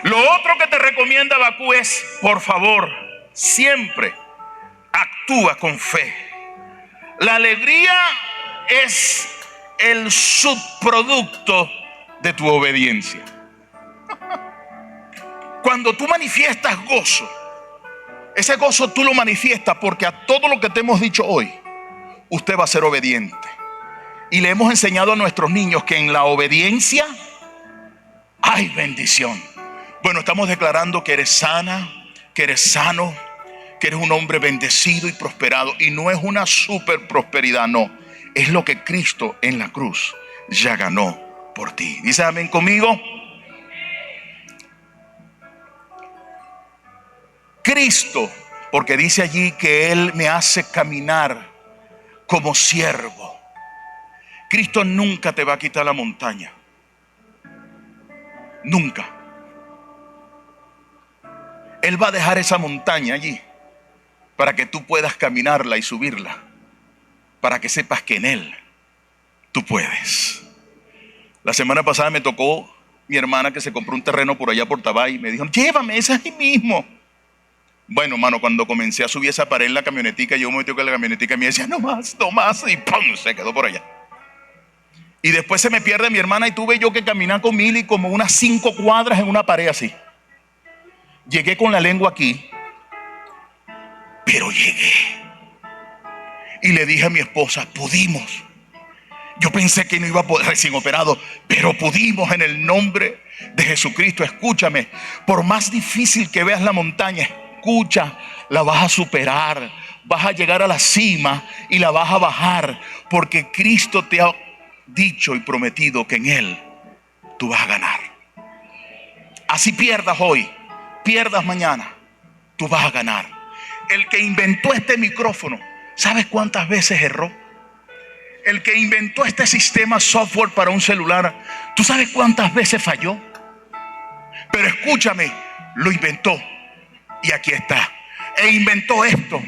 Lo otro que te recomienda Habacuc es, por favor, siempre actúa con fe. La alegría es el subproducto de tu obediencia. Cuando tú manifiestas gozo, ese gozo tú lo manifiestas porque a todo lo que te hemos dicho hoy, usted va a ser obediente. Y le hemos enseñado a nuestros niños que en la obediencia hay bendición. Bueno, estamos declarando que eres sana, que eres sano, que eres un hombre bendecido y prosperado. Y no es una super prosperidad, no. Es lo que Cristo en la cruz ya ganó por ti. Dice amén conmigo. Cristo, porque dice allí que Él me hace caminar como siervo. Cristo nunca te va a quitar la montaña. Nunca. Él va a dejar esa montaña allí para que tú puedas caminarla y subirla, para que sepas que en Él tú puedes. La semana pasada me tocó mi hermana que se compró un terreno por allá por Tabay y me dijo, llévame, ese es ahí mismo. Bueno, mano, cuando comencé a subir esa pared en la camionetica, yo me metí con la camionetica y me decía, no más, y ¡pum! Se quedó por allá. Y después se me pierde mi hermana y tuve yo que caminar con Mili como unas 5 cuadras en una pared así. Llegué con la lengua aquí, pero llegué. Y le dije a mi esposa, pudimos. Yo pensé que no iba a poder, recién operado, pero pudimos en el nombre de Jesucristo. Escúchame, por más difícil que veas la montaña, escucha, la vas a superar. Vas a llegar a la cima y la vas a bajar, porque Cristo te ha dicho y prometido que en Él tú vas a ganar. Así pierdas hoy, pierdas mañana, tú vas a ganar. El que inventó este micrófono, ¿sabes cuántas veces erró? El que inventó este sistema software para un celular, ¿tú sabes cuántas veces falló? Pero escúchame, lo inventó y aquí está. E inventó esto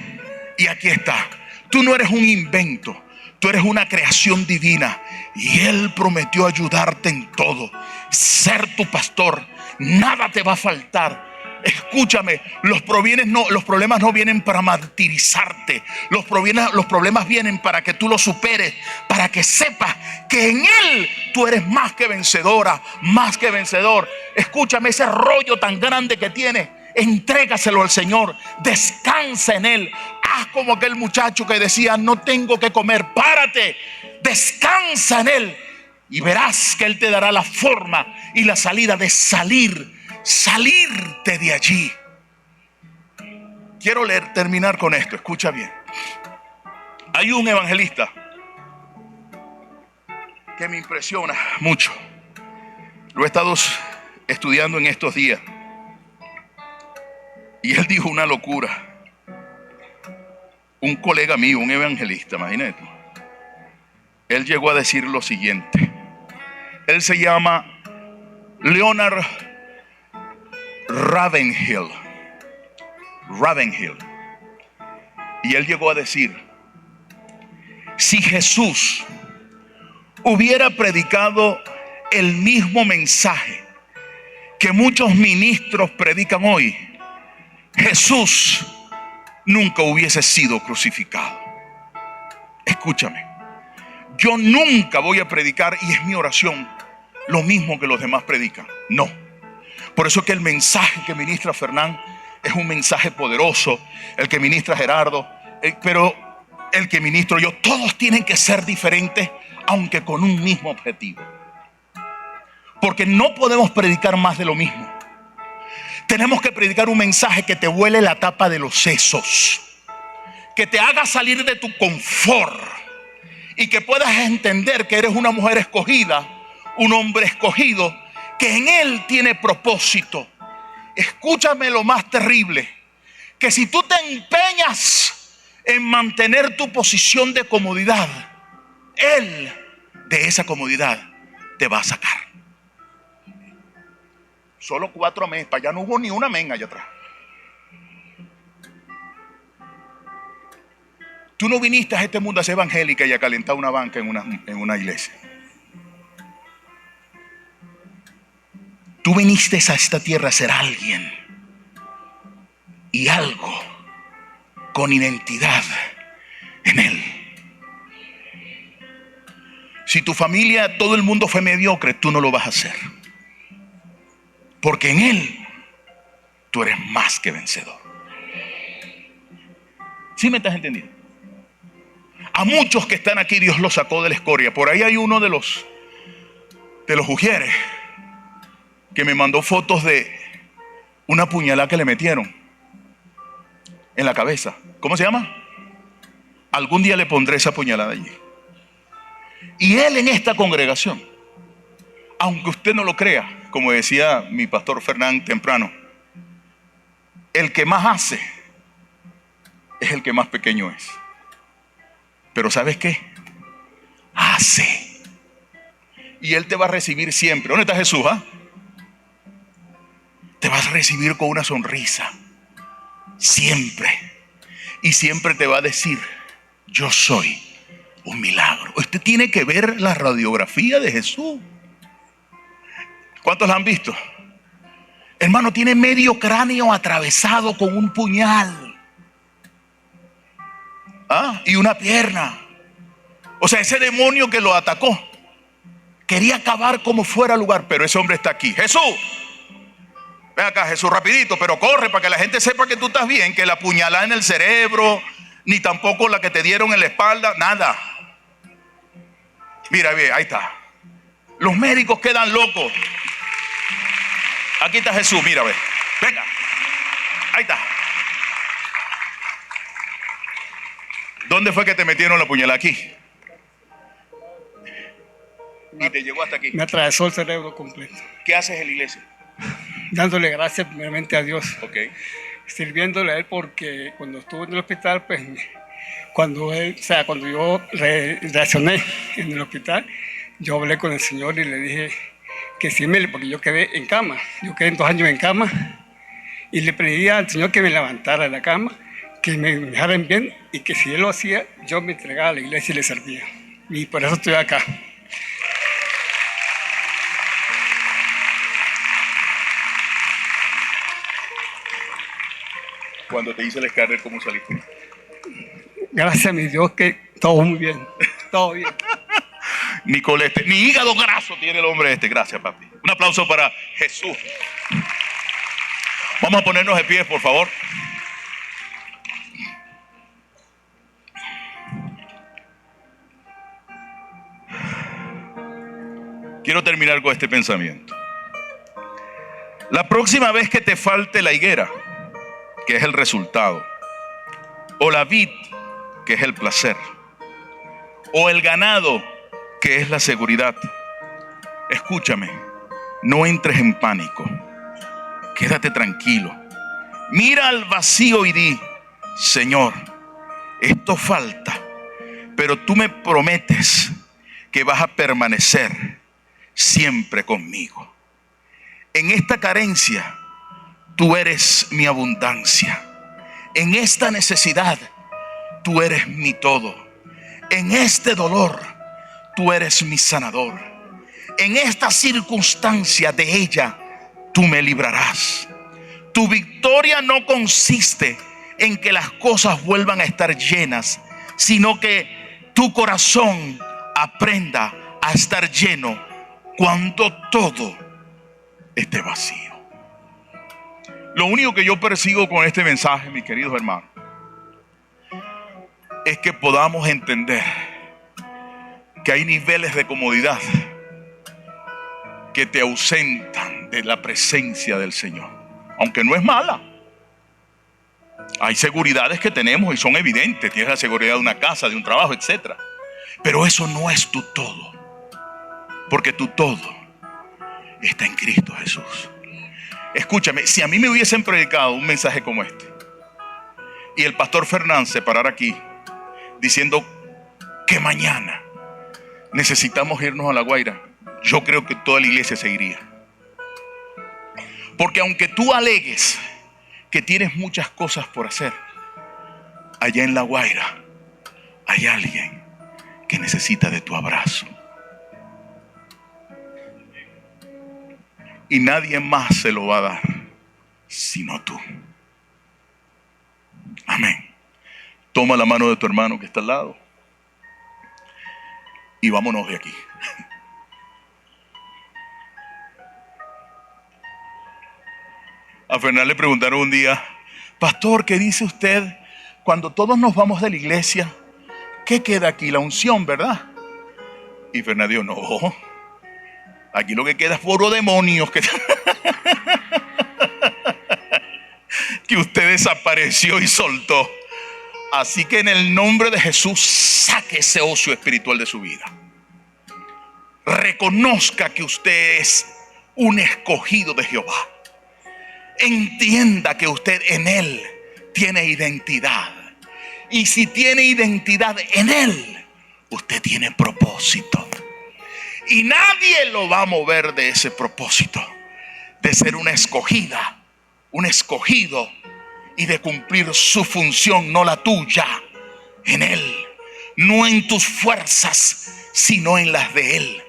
y aquí está. Tú no eres un invento, tú eres una creación divina y Él prometió ayudarte en todo, ser tu pastor. Nada te va a faltar Escúchame, los problemas no vienen para martirizarte. Los problemas vienen para que tú los superes, para que sepas que en Él tú eres más que vencedora, más que vencedor. Escúchame, ese rollo tan grande que tienes, entrégaselo al Señor, descansa en Él. Haz como aquel muchacho que decía: no tengo que comer. Párate, descansa en Él y verás que Él te dará la forma y la salida de salirte de allí. Quiero terminar con esto. Escucha bien. Hay un evangelista que me impresiona mucho. Lo he estado estudiando en estos días y él dijo una locura. Un colega mío, un evangelista, imagínate. Él llegó a decir lo siguiente. Él se llama Leonard Ravenhill. Y él llegó a decir: si Jesús hubiera predicado el mismo mensaje que muchos ministros predican hoy, Jesús nunca hubiese sido crucificado. Escúchame, yo nunca voy a predicar, y es mi oración, lo mismo que los demás predican. No. Por eso es que el mensaje que ministra Fernán es un mensaje poderoso, el que ministra Gerardo, pero el que ministro yo, todos tienen que ser diferentes, aunque con un mismo objetivo. Porque no podemos predicar más de lo mismo. Tenemos que predicar un mensaje que te vuele la tapa de los sesos, que te haga salir de tu confort y que puedas entender que eres una mujer escogida, un hombre escogido, que en Él tiene propósito. Escúchame lo más terrible, que si tú te empeñas en mantener tu posición de comodidad, Él de esa comodidad te va a sacar. Solo 4 amén, para allá no hubo ni un amén allá atrás. Tú no viniste a este mundo a ser evangélica y a calentar una banca en una iglesia. Tú viniste a esta tierra a ser alguien y algo con identidad en Él. Si tu familia, todo el mundo fue mediocre, tú no lo vas a hacer. Porque en Él tú eres más que vencedor. ¿Sí me estás entendiendo? A muchos que están aquí Dios los sacó de la escoria. Por ahí hay uno de los ujieres que me mandó fotos de una puñalada que le metieron en la cabeza. ¿Cómo se llama? Algún día le pondré esa puñalada allí. Y él en esta congregación, aunque usted no lo crea, como decía mi pastor Fernán temprano, el que más hace es el que más pequeño es. Pero ¿sabes qué? Hace. Y Él te va a recibir siempre. ¿Dónde está Jesús? Te vas a recibir con una sonrisa. Siempre. Y siempre te va a decir: yo soy un milagro. Usted tiene que ver la radiografía de Jesús. ¿Cuántos la han visto? Hermano, tiene medio cráneo atravesado con un puñal. Y una pierna. O sea, ese demonio que lo atacó quería acabar como fuera lugar, pero ese hombre está aquí. Jesús, ven acá, Jesús, rapidito, pero corre para que la gente sepa que tú estás bien, que la puñalada en el cerebro, ni tampoco la que te dieron en la espalda, nada. Mira, bien, ahí está. Los médicos quedan locos. Aquí está Jesús, mira, ve. Venga, ahí está. ¿Dónde fue que te metieron la puñalada? Aquí. Y te llegó hasta aquí. Me atravesó el cerebro completo. ¿Qué haces en la iglesia? Dándole gracias primeramente a Dios. Ok. Sirviéndole a Él, porque cuando estuve en el hospital, pues cuando yo reaccioné en el hospital, yo hablé con el Señor y le dije que sí, porque yo quedé en cama. Yo quedé 2 años en cama y le pedía al Señor que me levantara de la cama, que me dejaran bien, y que si Él lo hacía, yo me entregaba a la iglesia y le servía. Y por eso estoy acá. Cuando te hice el escáner, ¿cómo saliste? Gracias a mi Dios que todo muy bien, todo bien. Ni hígado graso tiene el hombre este. Gracias, papi. Un aplauso para Jesús. Vamos a ponernos de pie, por favor. Quiero terminar con este pensamiento. La próxima vez que te falte la higuera, que es el resultado, o la vid, que es el placer, o el ganado, que es la seguridad, escúchame, no entres en pánico, quédate tranquilo, mira al vacío y di: Señor, esto falta, pero tú me prometes que vas a permanecer siempre conmigo. En esta carencia, tú eres mi abundancia. En esta necesidad, tú eres mi todo. En este dolor, tú eres mi sanador. En esta circunstancia, de ella, tú me librarás. Tu victoria no consiste en que las cosas vuelvan a estar llenas, sino que tu corazón aprenda a estar lleno cuando todo esté vacío. Lo único que yo persigo con este mensaje, mis queridos hermanos, es que podamos entender que hay niveles de comodidad que te ausentan de la presencia del Señor. Aunque no es mala. Hay seguridades que tenemos y son evidentes. Tienes la seguridad de una casa, de un trabajo, etc. Pero eso no es tu todo. Porque tu todo está en Cristo Jesús. Escúchame, si a mí me hubiesen predicado un mensaje como este y el pastor Fernán se parara aquí diciendo que mañana necesitamos irnos a La Guaira, yo creo que toda la iglesia se iría. Porque aunque tú alegues que tienes muchas cosas por hacer, allá en La Guaira hay alguien que necesita de tu abrazo. Y nadie más se lo va a dar sino tú. Amén. Toma la mano de tu hermano que está al lado y vámonos de aquí. A Fernán le preguntaron un día: pastor, ¿qué dice usted cuando todos nos vamos de la iglesia? ¿Qué queda aquí? La unción, ¿verdad? Y Fernán dijo: no, aquí lo que queda es puro demonios que usted desapareció y soltó. Así que en el nombre de Jesús, saque ese ocio espiritual de su vida. Reconozca que usted es un escogido de Jehová. Entienda que usted en Él tiene identidad. Y si tiene identidad en Él, usted tiene propósito. Y nadie lo va a mover de ese propósito, de ser una escogida, un escogido, y de cumplir su función, no la tuya, en Él. No en tus fuerzas, sino en las de Él.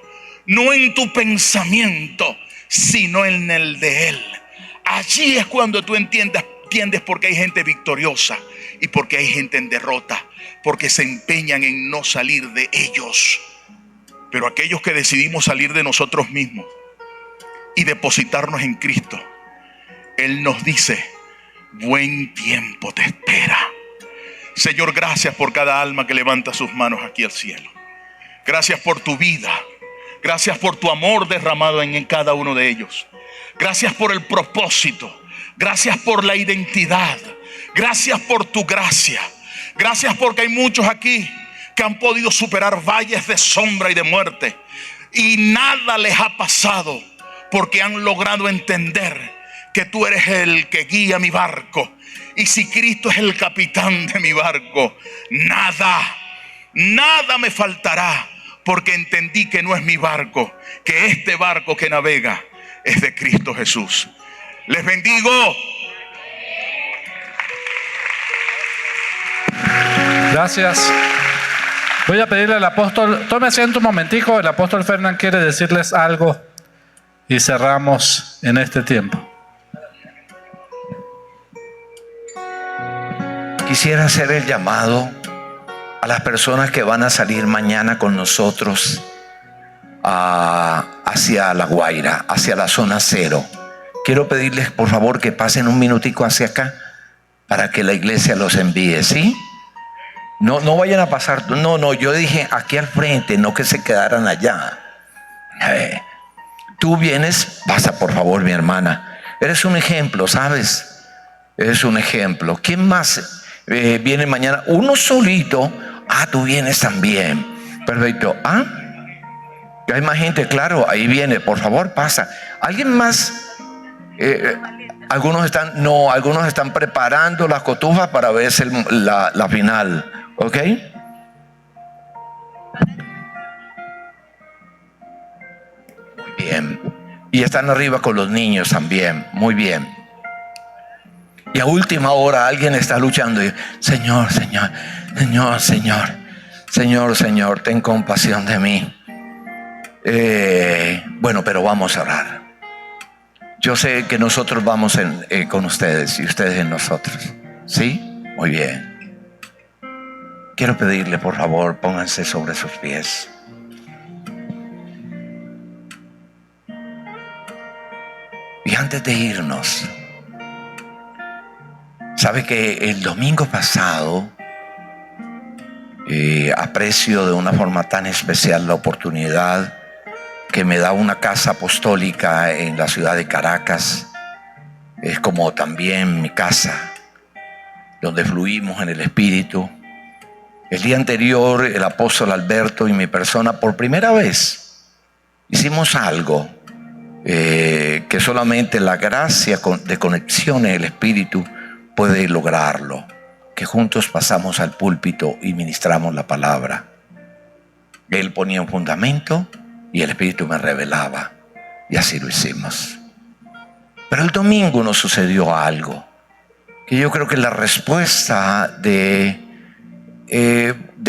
No en tu pensamiento, sino en el de Él. Allí es cuando tú entiendes por qué hay gente victoriosa y por qué hay gente en derrota, porque se empeñan en no salir de ellos. Pero aquellos que decidimos salir de nosotros mismos y depositarnos en Cristo, Él nos dice: buen tiempo te espera. Señor, gracias por cada alma que levanta sus manos aquí al cielo. Gracias por tu vida. Gracias por tu amor derramado en cada uno de ellos. Gracias por el propósito. Gracias por la identidad. Gracias por tu gracia. Gracias porque hay muchos aquí que han podido superar valles de sombra y de muerte, y nada les ha pasado porque han logrado entender que tú eres el que guía mi barco. Y si Cristo es el capitán de mi barco, nada me faltará, porque entendí que no es mi barco, que este barco que navega es de Cristo Jesús. Les bendigo. Gracias. Voy a pedirle al apóstol, tome asiento un momentico, el apóstol Fernán quiere decirles algo y cerramos en este tiempo. quisiera hacer el llamado a las personas que van a salir mañana con nosotros hacia La Guaira, hacia la zona 0. Quiero pedirles por favor que pasen un minutico hacia acá para que la iglesia los envíe, ¿sí? No vayan a pasar, no, yo dije aquí al frente, no que se quedaran allá. Tú vienes, pasa por favor, mi hermana. Eres un ejemplo, ¿sabes? Eres un ejemplo. ¿Quién más viene mañana? Uno solito. Tú vienes también. Perfecto. Hay más gente, claro, ahí viene. Por favor, pasa. ¿Alguien más? Algunos están preparando las cotufas para verse la final. ¿Ok? Muy bien. Y están arriba con los niños también. Muy bien. Y a última hora alguien está luchando y Señor, ten compasión de mí. Bueno, pero vamos a orar. Yo sé que nosotros vamos con ustedes y ustedes en nosotros. ¿Sí? Muy bien. Quiero pedirle, por favor, pónganse sobre sus pies. Y antes de irnos, sabe que el domingo pasado aprecio de una forma tan especial la oportunidad que me da una casa apostólica en la ciudad de Caracas. Es como también mi casa, donde fluimos en el Espíritu. El día anterior, el apóstol Alberto y mi persona, por primera vez, hicimos algo que solamente la gracia de conexión en el Espíritu puede lograrlo. Que juntos pasamos al púlpito y ministramos la palabra. Él ponía un fundamento y el Espíritu me revelaba. Y así lo hicimos. Pero el domingo nos sucedió algo que yo creo que es la respuesta de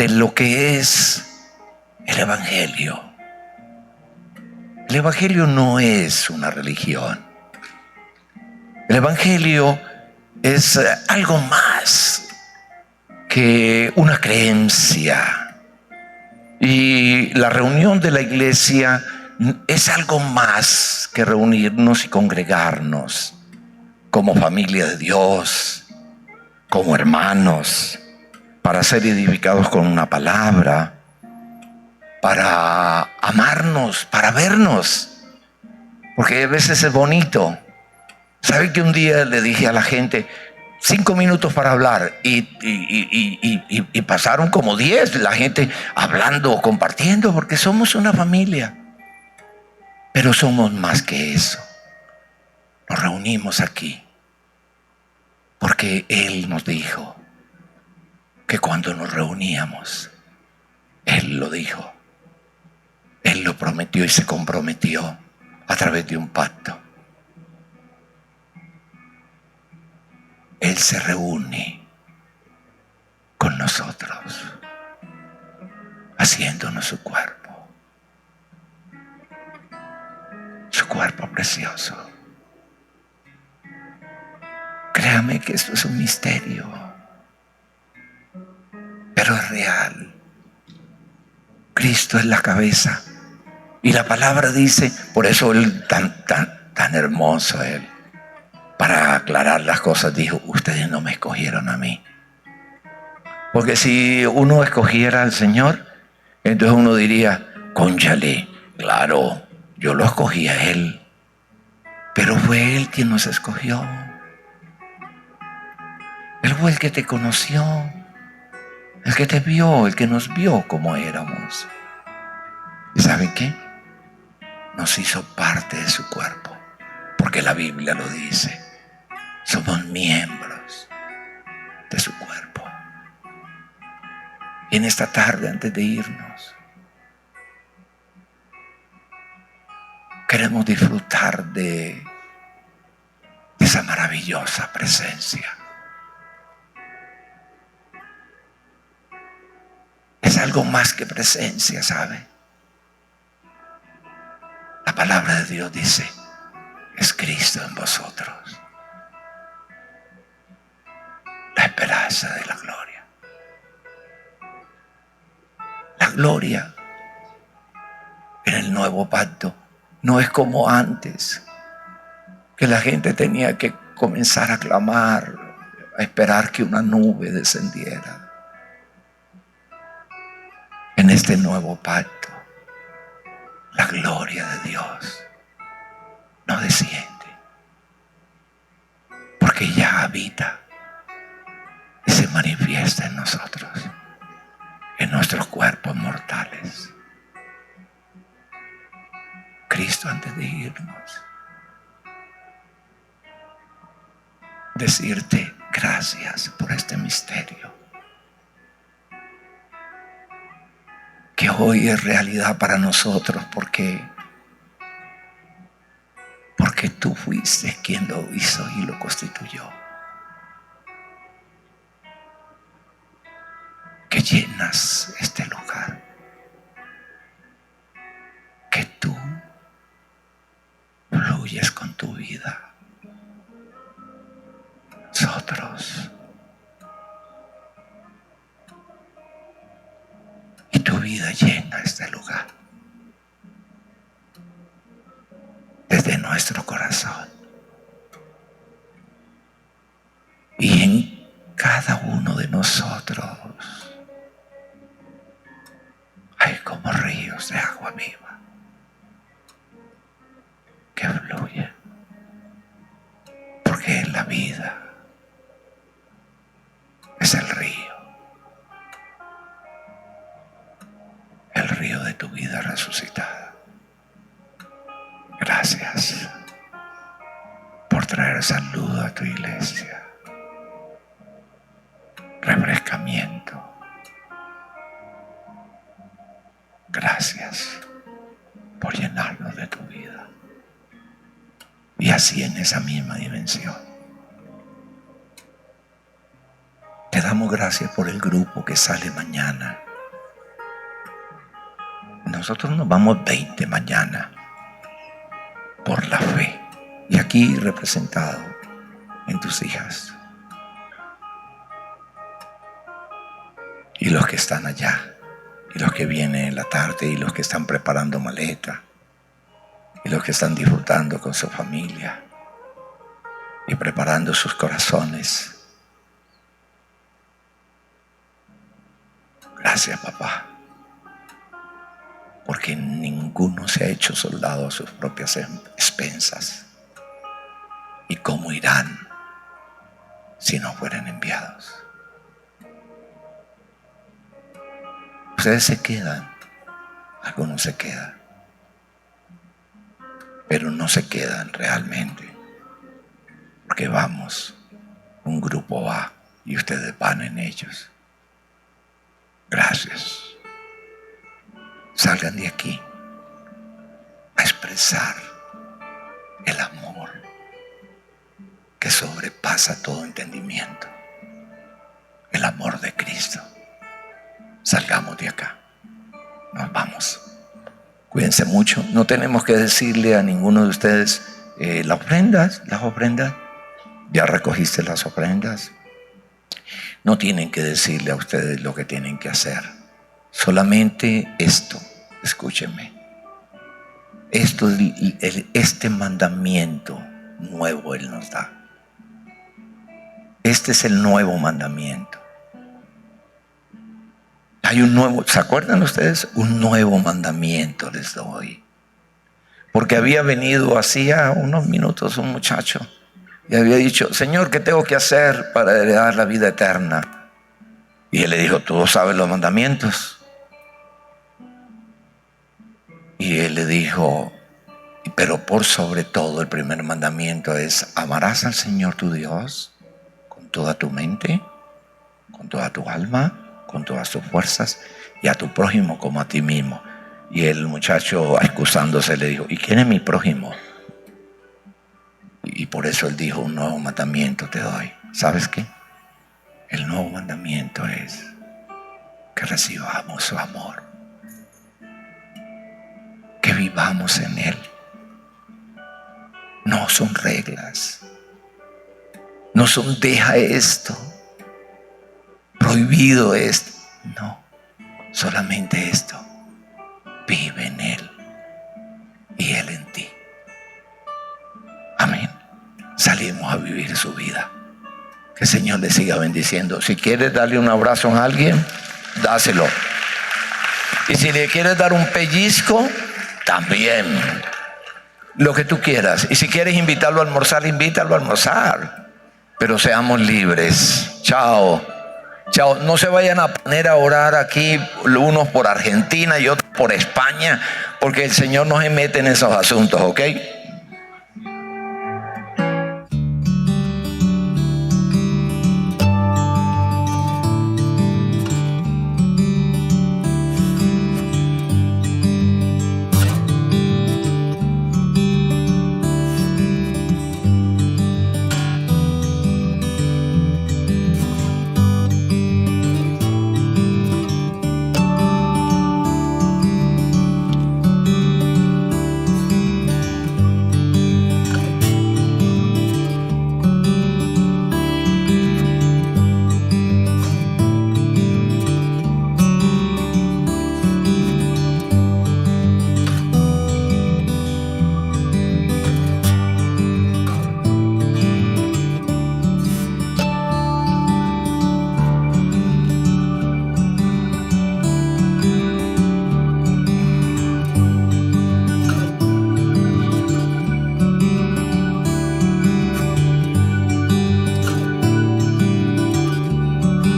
lo que es el Evangelio. El Evangelio no es una religión. El Evangelio es algo más que una creencia. Y la reunión de la iglesia es algo más que reunirnos y congregarnos como familia de Dios, como hermanos, para ser edificados con una palabra, para amarnos, para vernos, porque a veces es bonito. ¿Sabe que un día le dije a la gente 5 minutos para hablar y pasaron como 10, la gente hablando, compartiendo, porque somos una familia? Pero somos más que eso. Nos reunimos aquí porque Él nos dijo que cuando nos reuníamos, Él lo dijo, Él lo prometió y se comprometió a través de un pacto. Él se reúne con nosotros, haciéndonos su cuerpo precioso. Créame que esto es un misterio, pero es real. Cristo es la cabeza y la palabra dice, por eso Él tan hermoso Él, para aclarar las cosas, dijo: ustedes no me escogieron a mí. Porque si uno escogiera al Señor, entonces uno diría: cónchale, claro, yo lo escogí a Él, pero fue Él quien nos escogió. Él fue el que te conoció, el que te vio, el que nos vio como éramos. ¿Y saben qué? Nos hizo parte de su cuerpo, porque la Biblia lo dice. Somos miembros de su cuerpo. Y en esta tarde, antes de irnos, queremos disfrutar de esa maravillosa presencia. Es algo más que presencia, ¿sabe? La palabra de Dios dice: es Cristo en vosotros, la esperanza esperanza de la gloria. La gloria en el nuevo pacto no es como antes, que la gente tenía que comenzar a clamar, a esperar que una nube descendiera. En este nuevo pacto, la gloria de Dios no desciende, porque ya habita y se manifiesta en nosotros, en nuestros cuerpos mortales. Cristo, antes de irnos, decirte gracias por este misterio que hoy es realidad para nosotros, porque tú fuiste quien lo hizo y lo constituyó. Que llenas este lugar, que tú fluyes con tu vida. Nosotros. Y tu vida llena este lugar. Desde nuestro corazón. Y en cada uno de nosotros hay como ríos de agua viva que fluyen. Porque en la vida es el río de tu vida resucitada. Gracias por traer salud a tu iglesia, refrescamiento. Gracias por llenarnos de tu vida. Y así en esa misma dimensión. Te damos gracias por el grupo que sale mañana. Nosotros nos vamos 20 mañana por la fe. Y aquí representado en tus hijas. Y los que están allá. Y los que vienen en la tarde. Y los que están preparando maleta. Y los que están disfrutando con su familia. Y preparando sus corazones. Gracias, papá. Porque ninguno se ha hecho soldado a sus propias expensas. ¿Y cómo irán si no fueran enviados? Ustedes se quedan, algunos se quedan, pero no se quedan realmente, porque vamos, un grupo va y ustedes van en ellos. Gracias. Salgan de aquí a expresar el amor que sobrepasa todo entendimiento, el amor de Cristo. Salgamos de acá, nos vamos. Cuídense mucho. No tenemos que decirle a ninguno de ustedes las ofrendas. Ya recogiste las ofrendas. No tienen que decirle a ustedes lo que tienen que hacer. Solamente esto, escúchenme. Este mandamiento nuevo Él nos da. Este es el nuevo mandamiento. Hay un nuevo, ¿se acuerdan ustedes? Un nuevo mandamiento les doy. Porque había venido hacía unos minutos un muchacho y había dicho: Señor, ¿qué tengo que hacer para heredar la vida eterna? Y Él le dijo: ¿tú sabes los mandamientos? Y Él le dijo: pero por sobre todo el primer mandamiento es: amarás al Señor tu Dios con toda tu mente, con toda tu alma, con todas tus fuerzas, y a tu prójimo como a ti mismo. Y el muchacho, excusándose, le dijo: ¿y quién es mi prójimo? Y por eso Él dijo: un nuevo mandamiento te doy. ¿Sabes qué? El nuevo mandamiento es que recibamos su amor, que vivamos en Él. No son reglas, no son deja esto, prohibido esto. No, solamente esto. Vive en Él y Él en ti. Amén. Salimos a vivir su vida. Que el Señor le siga bendiciendo. Si quieres darle un abrazo a alguien, dáselo. Y si le quieres dar un pellizco, también. Lo que tú quieras. Y si quieres invitarlo a almorzar, invítalo a almorzar. Pero seamos libres. Chao. Chao. No se vayan a poner a orar aquí, unos por Argentina y otros por España, porque el Señor no se mete en esos asuntos, ¿ok?